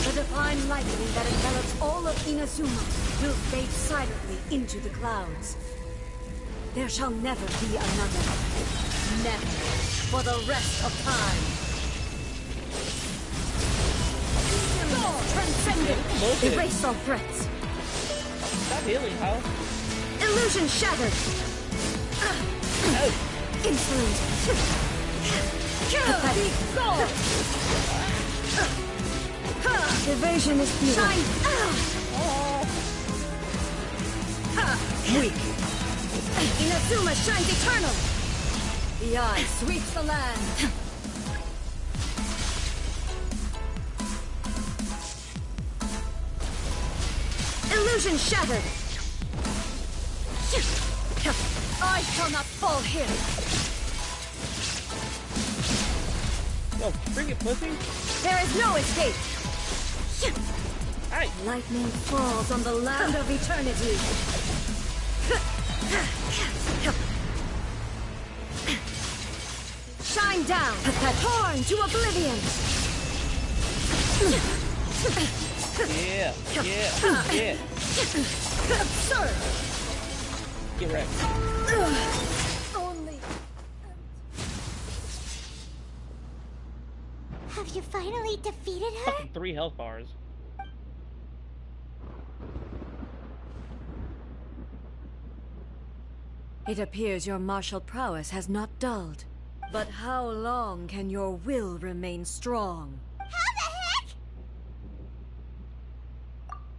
The divine lightning that envelops all of Inazuma will fade silently into the clouds. There shall never be another. Never. For the rest of time. Transcendent. Erase all threats. Stop healing, ho. Illusion shattered. Insolent. Pathetic. Evasion is futile. Shine. Weak. Inazuma shines eternal. The eye sweeps the land. Illusion shattered. I shall not fall here. Yo, bring it, pussy. There is no escape. Hey. Lightning falls on the land of eternity. Shine down. Torn to oblivion. Yeah. Absurd. Get wrecked. Only. Have you finally defeated her? Fucking 3 health bars. It appears your martial prowess has not dulled. But how long can your will remain strong? How the heck?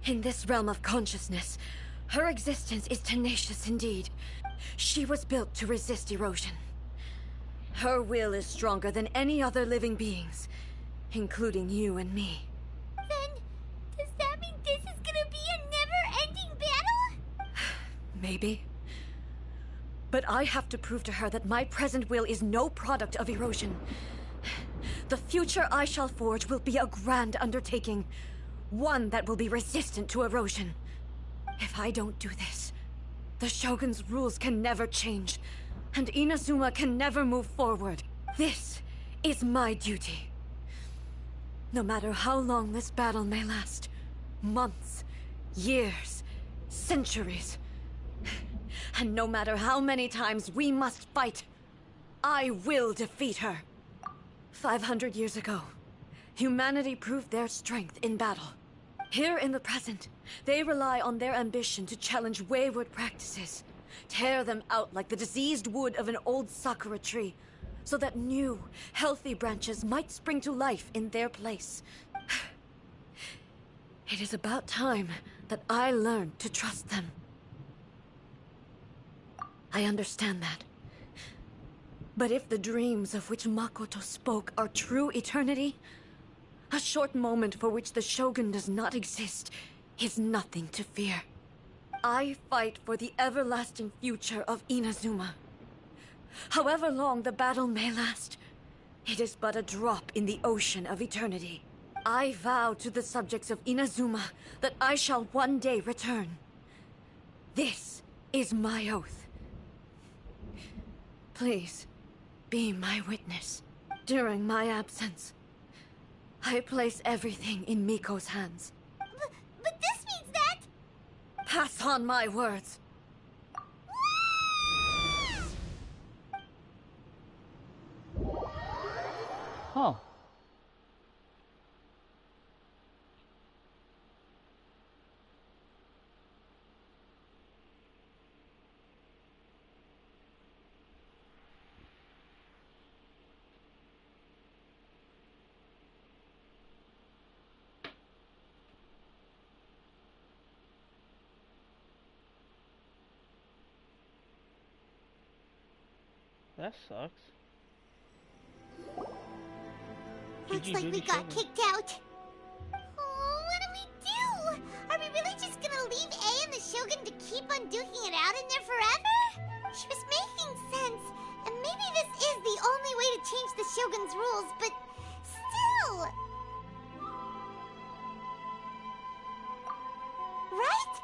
In this realm of consciousness, her existence is tenacious indeed. She was built to resist erosion. Her will is stronger than any other living being's, including you and me. Then, does that mean this is gonna be a never-ending battle? Maybe. But I have to prove to her that my present will is no product of erosion. The future I shall forge will be a grand undertaking, one that will be resistant to erosion. If I don't do this, the Shogun's rules can never change, and Inazuma can never move forward. This is my duty. No matter how long this battle may last, months, years, centuries, and no matter how many times we must fight, I will defeat her. 500 years ago, humanity proved their strength in battle. Here in the present, they rely on their ambition to challenge wayward practices, tear them out like the diseased wood of an old sakura tree, so that new, healthy branches might spring to life in their place. It is about time that I learned to trust them. I understand that. But if the dreams of which Makoto spoke are true eternity, a short moment for which the Shogun does not exist is nothing to fear. I fight for the everlasting future of Inazuma. However long the battle may last, it is but a drop in the ocean of eternity. I vow to the subjects of Inazuma that I shall one day return. This is my oath. Please, be my witness. During my absence, I place everything in Miko's hands. But this means that... Pass on my words. Huh. That sucks. Looks like we got kicked out. Oh, what do we do? Are we really just gonna leave A and the Shogun to keep on duking it out in there forever? She was making sense, and maybe this is the only way to change the Shogun's rules, but still... Right?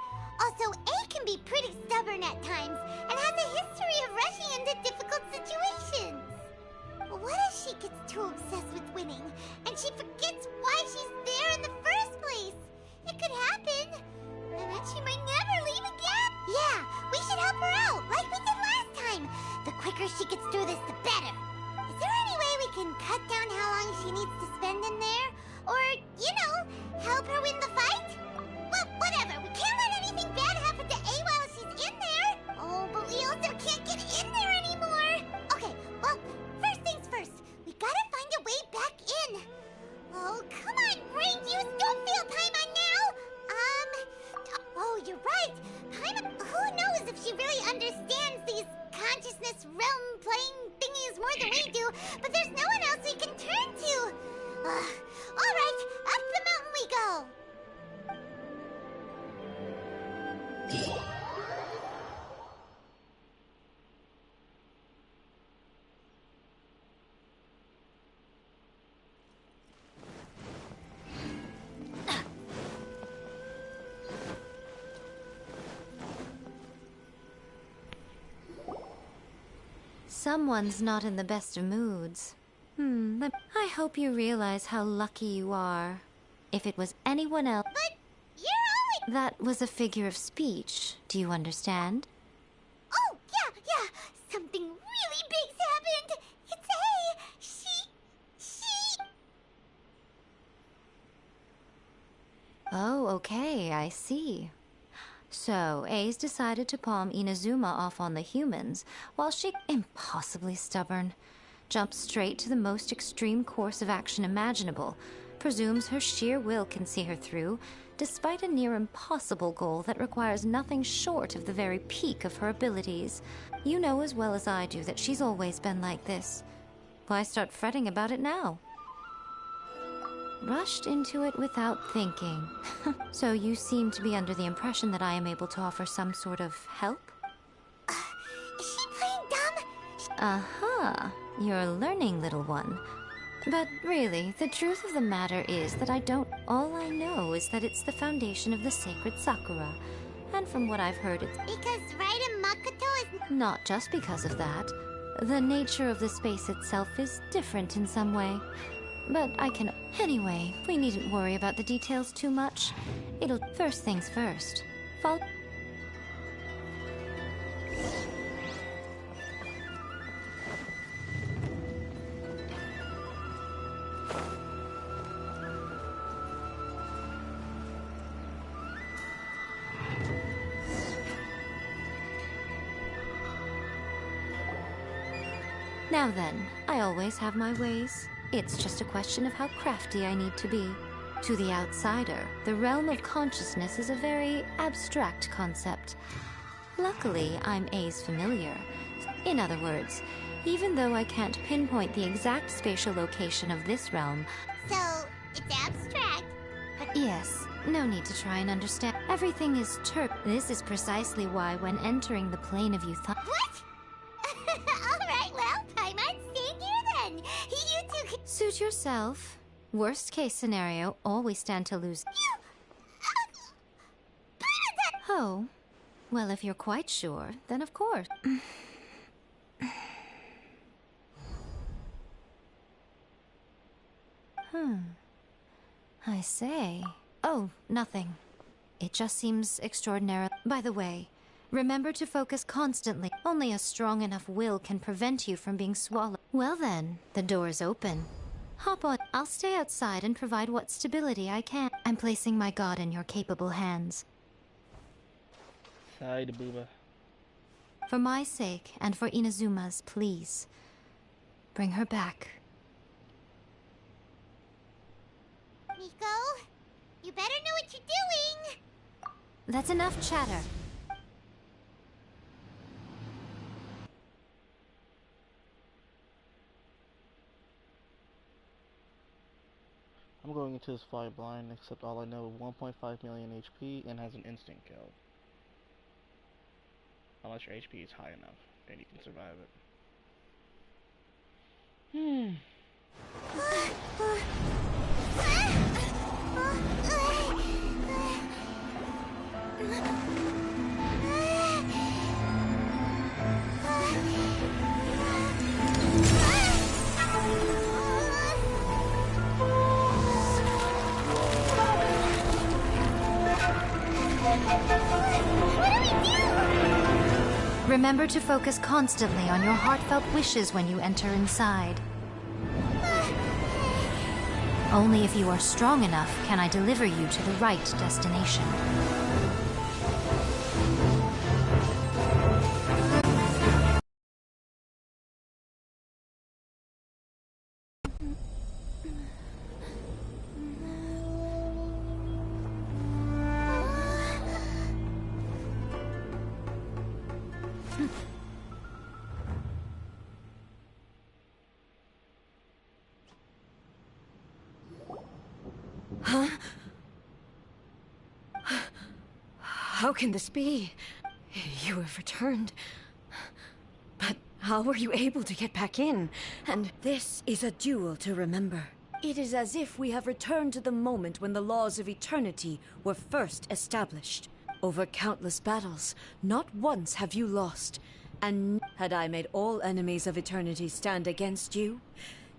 Also, A can be pretty stubborn at times, and has a history of rushing into difficult situations. What if she gets too obsessed with winning, and she forgets why she's there in the first place? It could happen. And then she might never leave again. Yeah, we should help her out, like we did last time. The quicker she gets through this, the better. Is there any way we can cut down how long she needs to spend in there? Or, you know, help her win the fight? Well, whatever. We can't let anything bad happen to A while she's in there. Oh, but we also can't get in there anymore. Okay, well, first things first. We gotta find a way back in. Oh, come on, brain juice. Don't feel Paimon now. Oh, you're right. Paimon, who knows if she really understands these consciousness realm playing thingies more than we do, but there's no one else we can turn to. All right, up the mountain we go. Someone's not in the best of moods. I hope you realize how lucky you are. If it was anyone else... But you're only... That was a figure of speech. Do you understand? Oh, yeah. Something really big's happened. It's A. She... Oh, okay, I see. So, A's decided to palm Inazuma off on the humans, while she, impossibly stubborn, jumps straight to the most extreme course of action imaginable, presumes her sheer will can see her through, despite a near impossible goal that requires nothing short of the very peak of her abilities. You know as well as I do that she's always been like this. Why start fretting about it now? Rushed into it without thinking. So you seem to be under the impression that I am able to offer some sort of help? Is she playing dumb? Aha, you're learning, little one. But really, the truth of the matter is that I don't... All I know is that it's the foundation of the sacred Sakura. And from what I've heard, it's... Because Raiden Makoto is Not just because of that. The nature of the space itself is different in some way. But I can... Anyway, we needn't worry about the details too much. It'll... First things first. Follow... Now then, I always have my ways. It's just a question of how crafty I need to be. To the outsider, the realm of consciousness is a very abstract concept. Luckily, I'm A's familiar. In other words, even though I can't pinpoint the exact spatial location of this realm... So, it's abstract, but... Yes, no need to try and understand. Everything is This is precisely why when entering the plane of What? Alright, well, I might stay here then. You two can... Suit yourself. Worst case scenario, all we stand to lose... Oh. Well, if you're quite sure, then of course. I say... Oh, nothing. It just seems extraordinary. By the way, remember to focus constantly. Only a strong enough will can prevent you from being swallowed. Well then, the door is open. Hop on. I'll stay outside and provide what stability I can. I'm placing my god in your capable hands. Side booba. For my sake, and for Inazuma's, please. Bring her back. Miko, you better know what you're doing! That's enough chatter. I'm going into this fight blind, except all I know is 1.5 million HP and has an instant kill. Unless your HP is high enough, then you can survive it. Remember to focus constantly on your heartfelt wishes when you enter inside. Only if you are strong enough can I deliver you to the right destination. Huh? How can this be? You have returned. But how were you able to get back in? And this is a duel to remember. It is as if we have returned to the moment when the laws of eternity were first established. Over countless battles, not once have you lost. And had I made all enemies of eternity stand against you,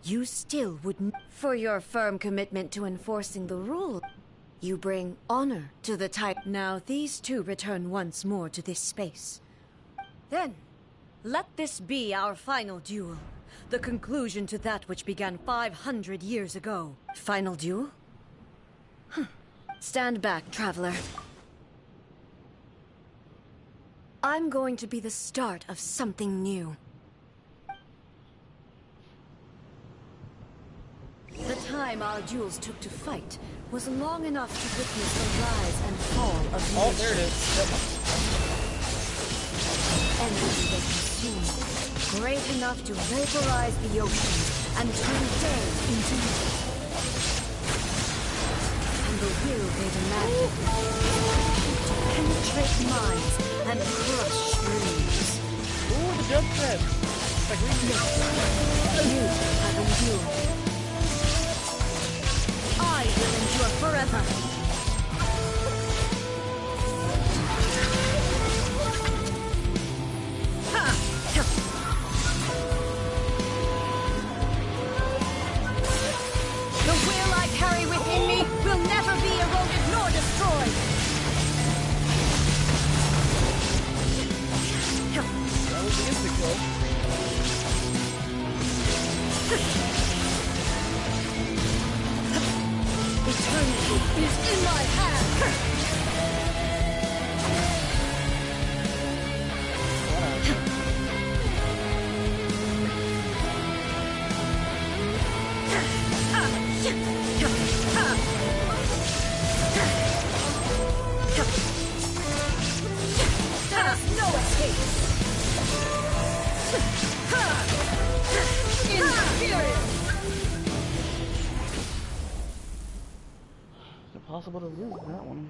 you still wouldn't. For your firm commitment to enforcing the rule, you bring honor to the type. Now these two return once more to this space. Then, let this be our final duel. The conclusion to that which began 500 years ago. Final duel? Stand back, traveler. I'm going to be the start of something new. The time our duels took to fight was long enough to witness the rise and fall of nations. Oh, there it is. Energy they consumed, great enough to vaporize the ocean and turn day into night. And the will they demanded to penetrate minds and crush dreams. Ooh, the jump set. You have endured. I will endure forever. impossible to lose that one.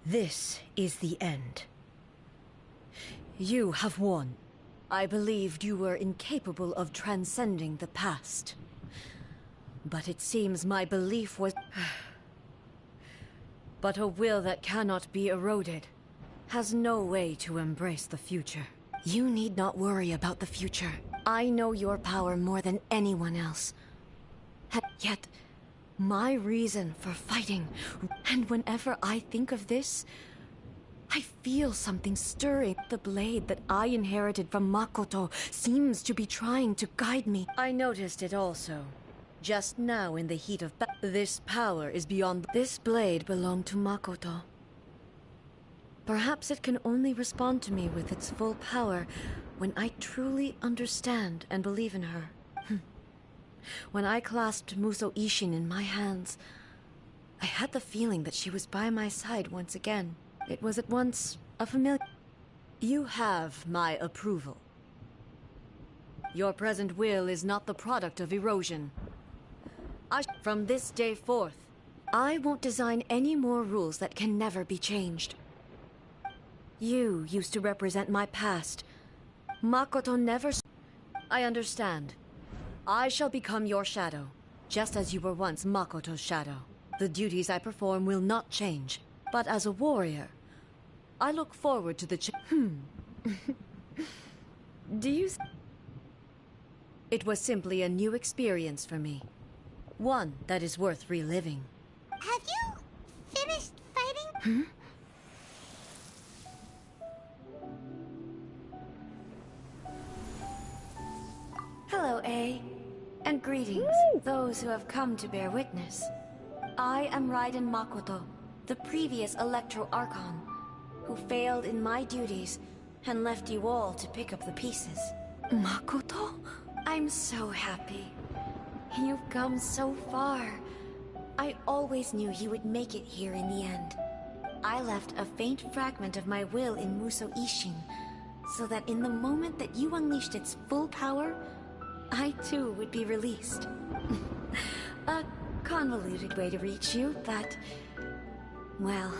This is the end. You have won. I believed you were incapable of transcending the past. But it seems my belief was... But a will that cannot be eroded has no way to embrace the future. You need not worry about the future. I know your power more than anyone else. Yet, my reason for fighting, and whenever I think of this, I feel something stirring. The blade that I inherited from Makoto seems to be trying to guide me. I noticed it also. Just now in the heat of battle. This power is beyond... This blade belonged to Makoto. Perhaps it can only respond to me with its full power when I truly understand and believe in her. When I clasped Muso Ishin in my hands, I had the feeling that she was by my side once again. It was at once a familiar... You have my approval. Your present will is not the product of erosion. From this day forth, I won't design any more rules that can never be changed. You used to represent my past. Makoto never... I understand. I shall become your shadow, just as you were once Makoto's shadow. The duties I perform will not change, but as a warrior, I look forward to the Do you... It was simply a new experience for me. One that is worth reliving. Have you finished fighting? Hello, A. And greetings, those who have come to bear witness. I am Raiden Makoto, the previous Electro Archon, who failed in my duties and left you all to pick up the pieces. Makoto? I'm so happy. You've come so far. I always knew you would make it here in the end. I left a faint fragment of my will in Muso Ishin, so that in the moment that you unleashed its full power, I too would be released. A convoluted way to reach you, but... Well,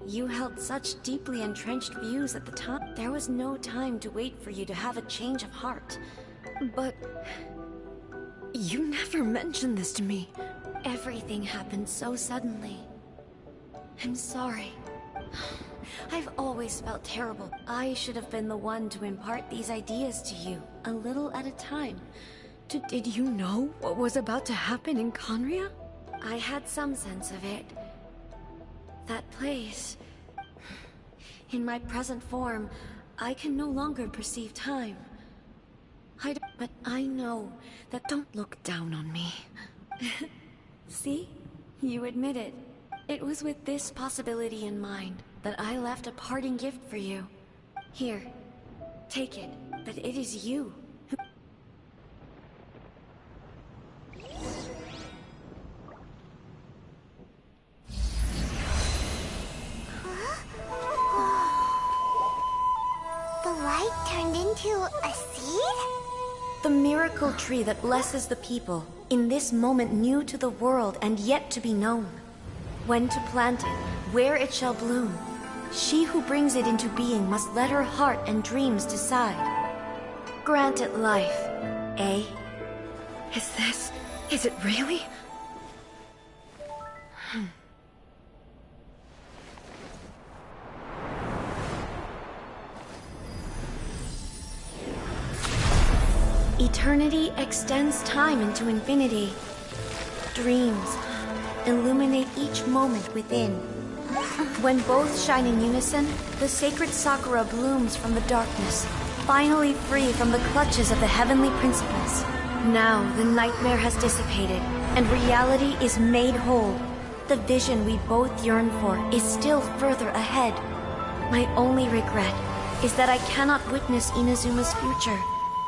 you held such deeply entrenched views at the time. There was no time to wait for you to have a change of heart. But... You never mentioned this to me. Everything happened so suddenly. I'm sorry. I've always felt terrible. I should have been the one to impart these ideas to you, a little at a time. Did you know what was about to happen in Conria? I had some sense of it. That place... In my present form, I can no longer perceive time. But I know that... Don't look down on me. See? You admit it. It was with this possibility in mind that I left a parting gift for you. Here, take it, but it is you who... The light turned into a seed? The miracle tree that blesses the people, in this moment new to the world and yet to be known. When to plant it, where it shall bloom. She who brings it into being must let her heart and dreams decide. Grant it life, eh? Is it really? Eternity extends time into infinity. Dreams illuminate each moment within. When both shine in unison, the sacred Sakura blooms from the darkness, finally free from the clutches of the heavenly principles. Now the nightmare has dissipated, and reality is made whole. The vision we both yearn for is still further ahead. My only regret is that I cannot witness Inazuma's future,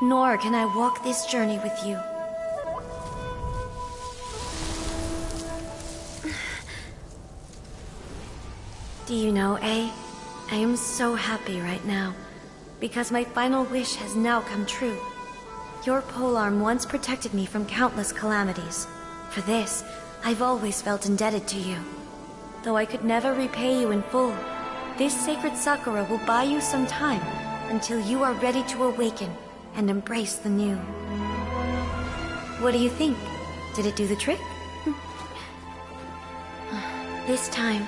nor can I walk this journey with you. Do you know, A? I am so happy right now, because my final wish has now come true. Your polearm once protected me from countless calamities. For this, I've always felt indebted to you. Though I could never repay you in full, this sacred Sakura will buy you some time until you are ready to awaken and embrace the new. What do you think? Did it do the trick? This time,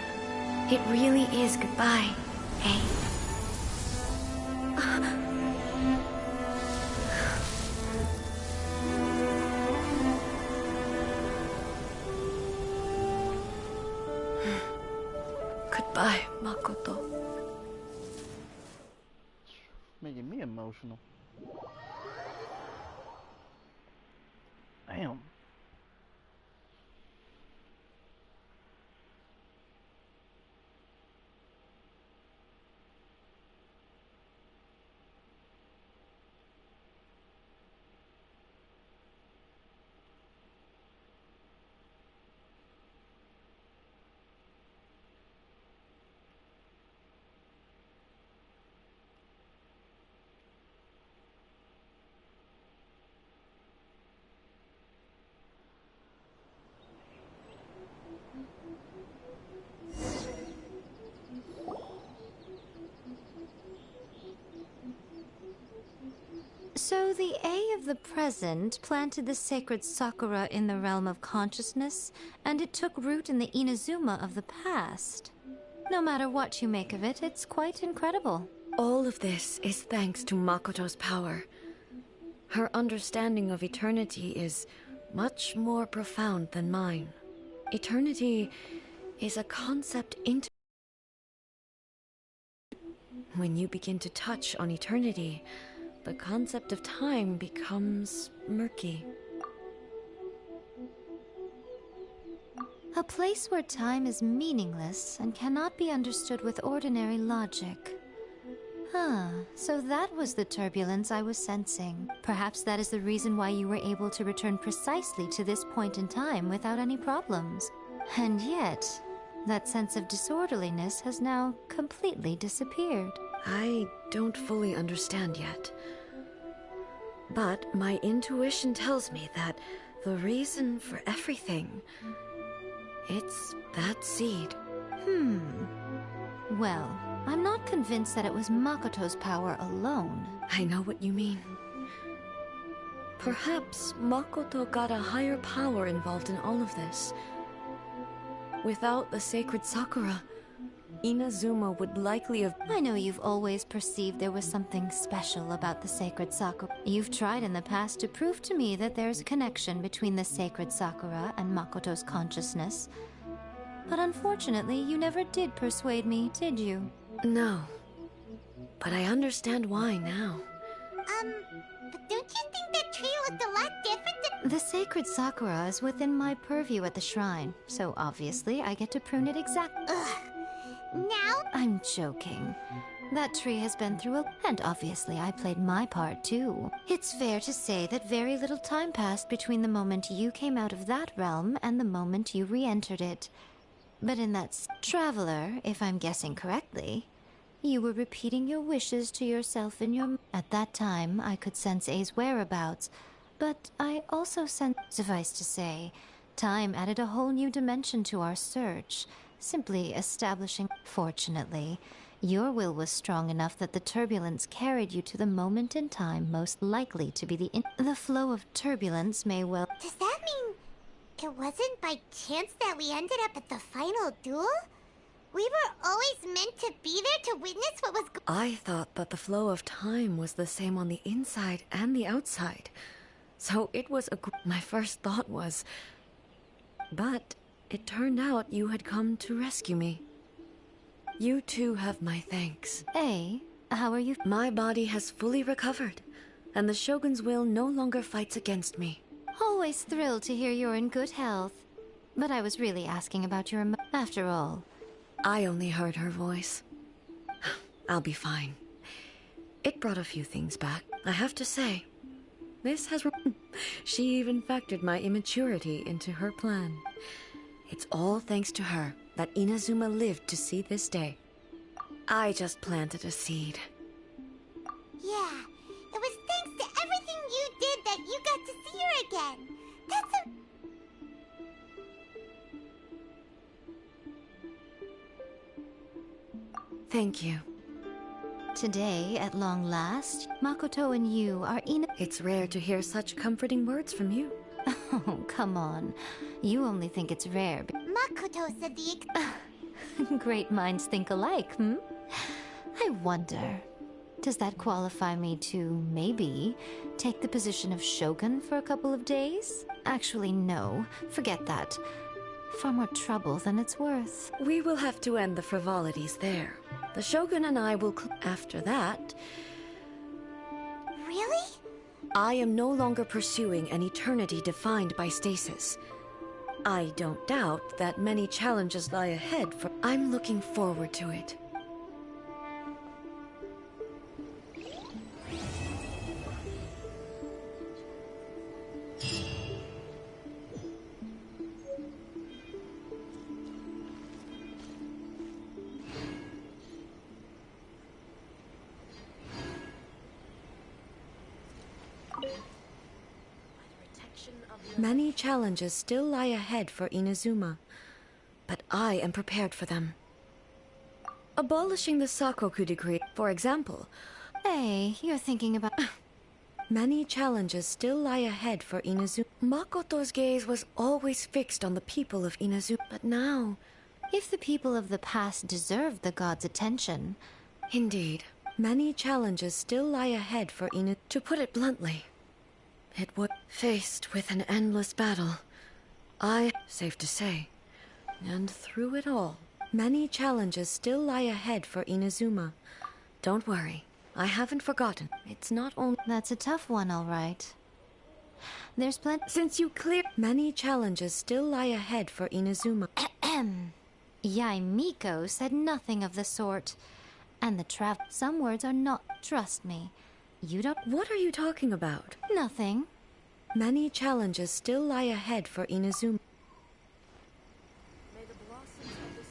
it really is goodbye, eh? Goodbye, Makoto. Making me emotional. Damn. So the A of the present planted the sacred Sakura in the realm of consciousness, and it took root in the Inazuma of the past. No matter what you make of it, it's quite incredible. All of this is thanks to Makoto's power. Her understanding of eternity is much more profound than mine. Eternity is a concept into... When you begin to touch on eternity, the concept of time becomes murky. A place where time is meaningless and cannot be understood with ordinary logic. So that was the turbulence I was sensing. Perhaps that is the reason why you were able to return precisely to this point in time without any problems. And yet, that sense of disorderliness has now completely disappeared. I don't fully understand yet. But my intuition tells me that the reason for everything, it's that seed. Well, I'm not convinced that it was Makoto's power alone. I know what you mean. Perhaps Makoto got a higher power involved in all of this. Without the sacred Sakura, Inazuma would likely have... I know you've always perceived there was something special about the sacred Sakura. You've tried in the past to prove to me that there's a connection between the sacred Sakura and Makoto's consciousness. But unfortunately, you never did persuade me, did you? No. But I understand why now. But don't you think that tree looked a lot different than... The sacred Sakura is within my purview at the shrine, so obviously I get to prune it exactly. Ugh. Now? I'm joking. That tree has been through and obviously I played my part too. It's fair to say that very little time passed between the moment you came out of that realm and the moment you re-entered it. But in that traveler, if I'm guessing correctly, you were repeating your wishes to yourself in your... At that time, I could sense A's whereabouts, but I also sensed... Suffice to say, time added a whole new dimension to our search, simply establishing... Fortunately, your will was strong enough that the turbulence carried you to the moment in time most likely to be the flow of turbulence may well... Does that mean it wasn't by chance that we ended up at the final duel? We were always meant to be there to witness what was I thought that the flow of time was the same on the inside and the outside. So it was my first thought was... But it turned out you had come to rescue me. You too have my thanks. A, how are you? My body has fully recovered, and the Shogun's will no longer fights against me. Always thrilled to hear you're in good health. But I was really asking about your after all. I only heard her voice. I'll be fine. It brought a few things back, I have to say. This has... She even factored my immaturity into her plan. It's all thanks to her that Inazuma lived to see this day. I just planted a seed. Yeah, it was thanks to everything you did that you got to see her again. That's Thank you. Today, at long last, Makoto and you are It's rare to hear such comforting words from you. Oh, come on. You only think it's rare. Makoto said Great minds think alike, hmm? I wonder, does that qualify me to, maybe, take the position of Shogun for a couple of days? Actually, no. Forget that. Far more trouble than it's worth. We will have to end the frivolities there. The Shogun and I will after that. Really? I am no longer pursuing an eternity defined by stasis. I don't doubt that many challenges lie ahead for... I'm looking forward to it. Many challenges still lie ahead for Inazuma, but I am prepared for them. Abolishing the Sakoku decree, for example. Hey, you're thinking about... Many challenges still lie ahead for Inazuma. Makoto's gaze was always fixed on the people of Inazuma, but now... If the people of the past deserve the god's attention... Indeed, many challenges still lie ahead for Inazuma. To put it bluntly, it was faced with an endless battle. Safe to say. And through it all, many challenges still lie ahead for Inazuma. Don't worry, I haven't forgotten. It's not only... That's a tough one, all right. There's plenty... Since you clear... Many challenges still lie ahead for Inazuma. Yai Miko said nothing of the sort. And the some words are not... Trust me. You don't... What are you talking about? Nothing. Many challenges still lie ahead for Inazuma. May the blossoms of the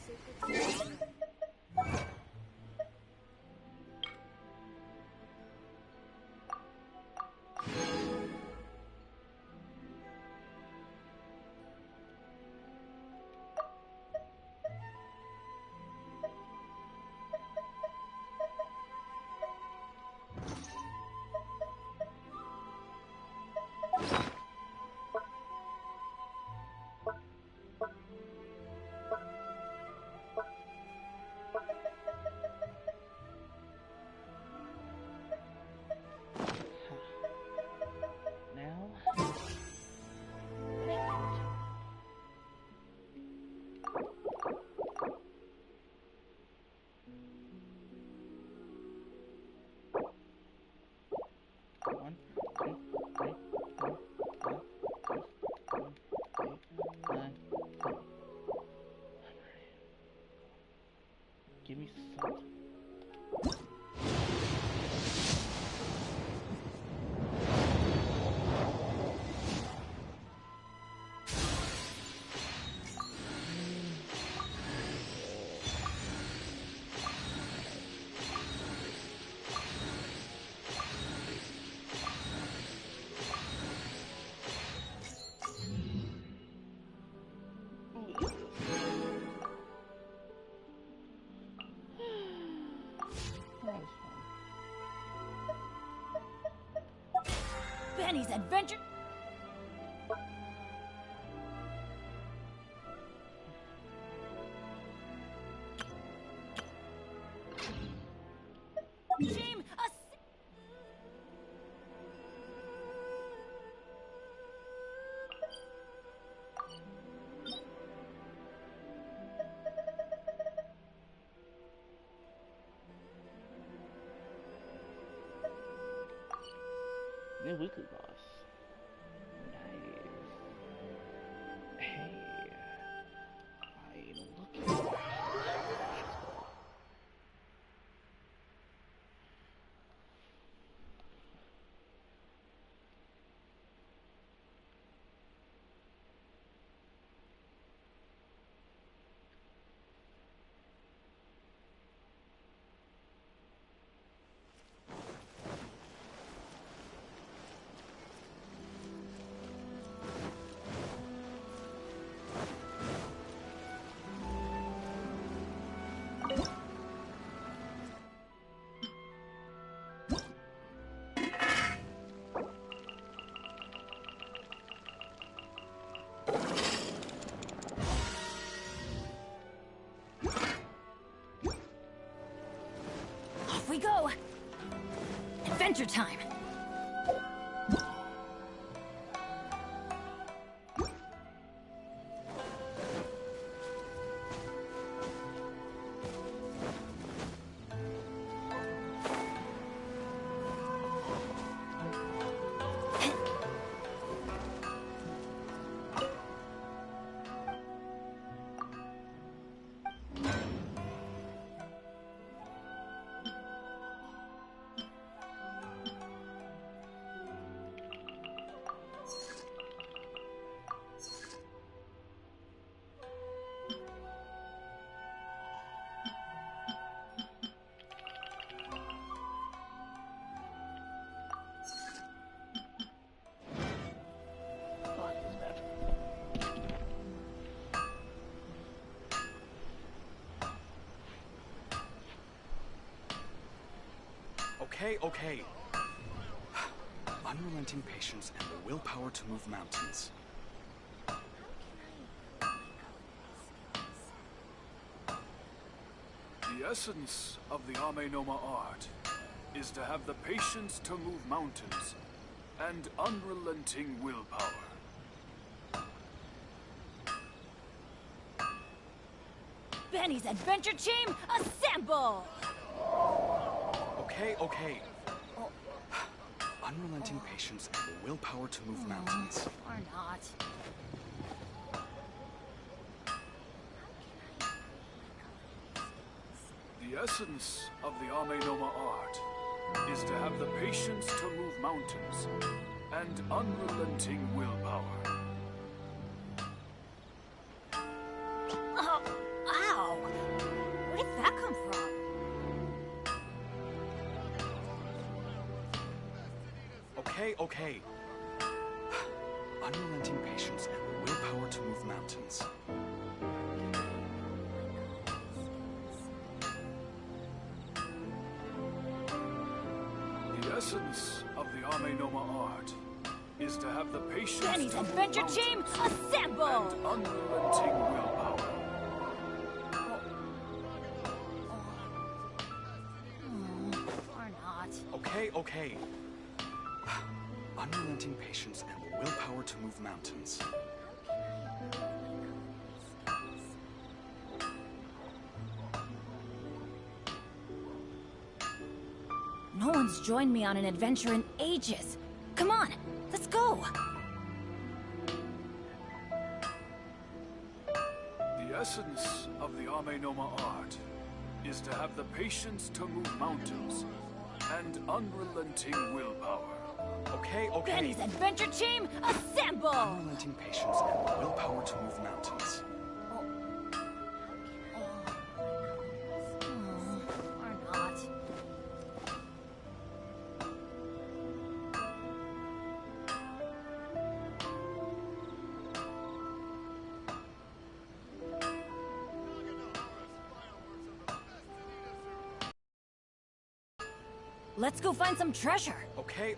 sacred... Give me something. Benny's adventure. Team, new weekly boss. Nice. Hey, I'm looking. we go! Adventure time! Okay. Unrelenting patience and the willpower to move mountains. The essence of the Ame no Ma art is to have the patience to move mountains and unrelenting willpower. Benny's Adventure Team, assemble! Okay. Unrelenting patience and the willpower to move mountains. Or not. The essence of the Ame no Ma art is to have the patience to move mountains and unrelenting willpower. Oh, ow! Where did that come from? Okay. Unrelenting patience and the willpower to move mountains. The essence of the Ame no Ma art is to have the patience Benny's to move Adventure mountains Team, assemble! and unrelenting willpower. Or not. Okay. Unrelenting patience and the willpower to move mountains. No one's joined me on an adventure in ages. Come on, let's go! The essence of the Ame no Ma art is to have the patience to move mountains and unrelenting willpower. Okay. Benny's Adventure Team, assemble! Unrelenting patience and the willpower to move mountains. Or not. Let's go find some treasure. Okay.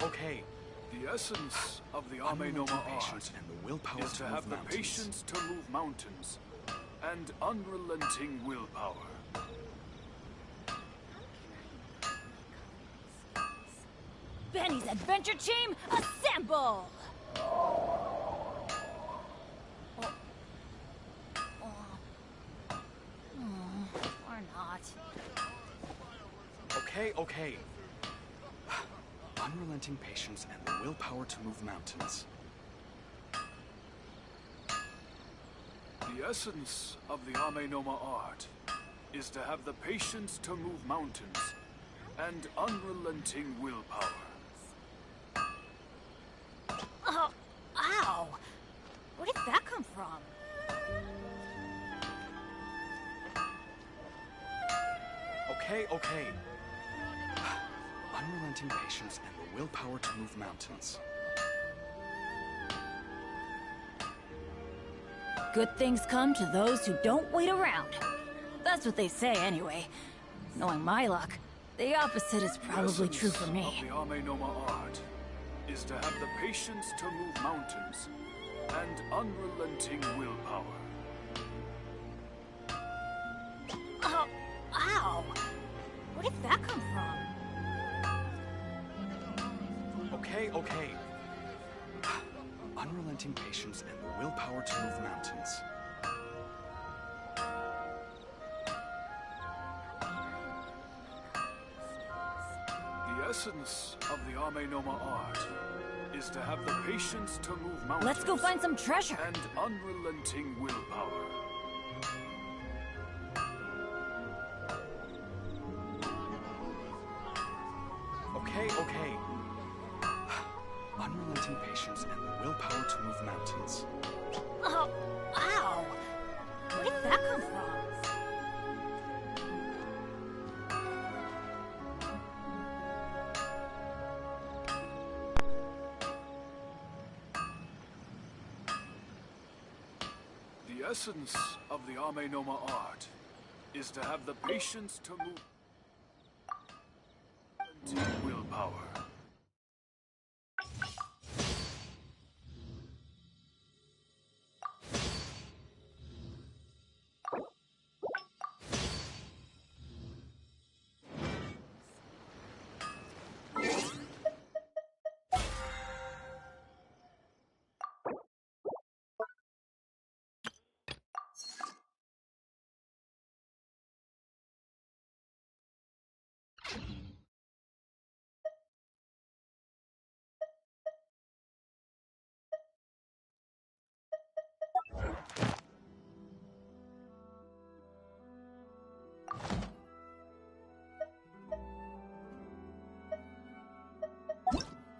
The essence of the Ame no Ma art patience and the willpower is to have the mountains. patience to move mountains and unrelenting willpower. Benny's Adventure Team, assemble! Or not. Okay. Unrelenting patience and the willpower to move mountains. The essence of the Ame no Ma art is to have the patience to move mountains and unrelenting willpower. Oh, ow! Where did that come from? Okay. Unrelenting patience and the willpower to move mountains. Good things come to those who don't wait around. That's what they say anyway. Knowing my luck, the opposite is probably true for me. The Ame no Ma art is to have the patience to move mountains and unrelenting willpower. Oh, ow! Where did that come from? Okay, okay. Unrelenting patience and the willpower to move mountains. The essence of the Ame Noma art is to have the patience to move mountains. Let's go find some treasure. And unrelenting willpower. Okay, okay. Unrelenting patience and the willpower to move mountains. Oh, ow! Where did that come from? The essence of the Ame Noma art is to have the patience to move unrelenting willpower.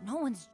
No one's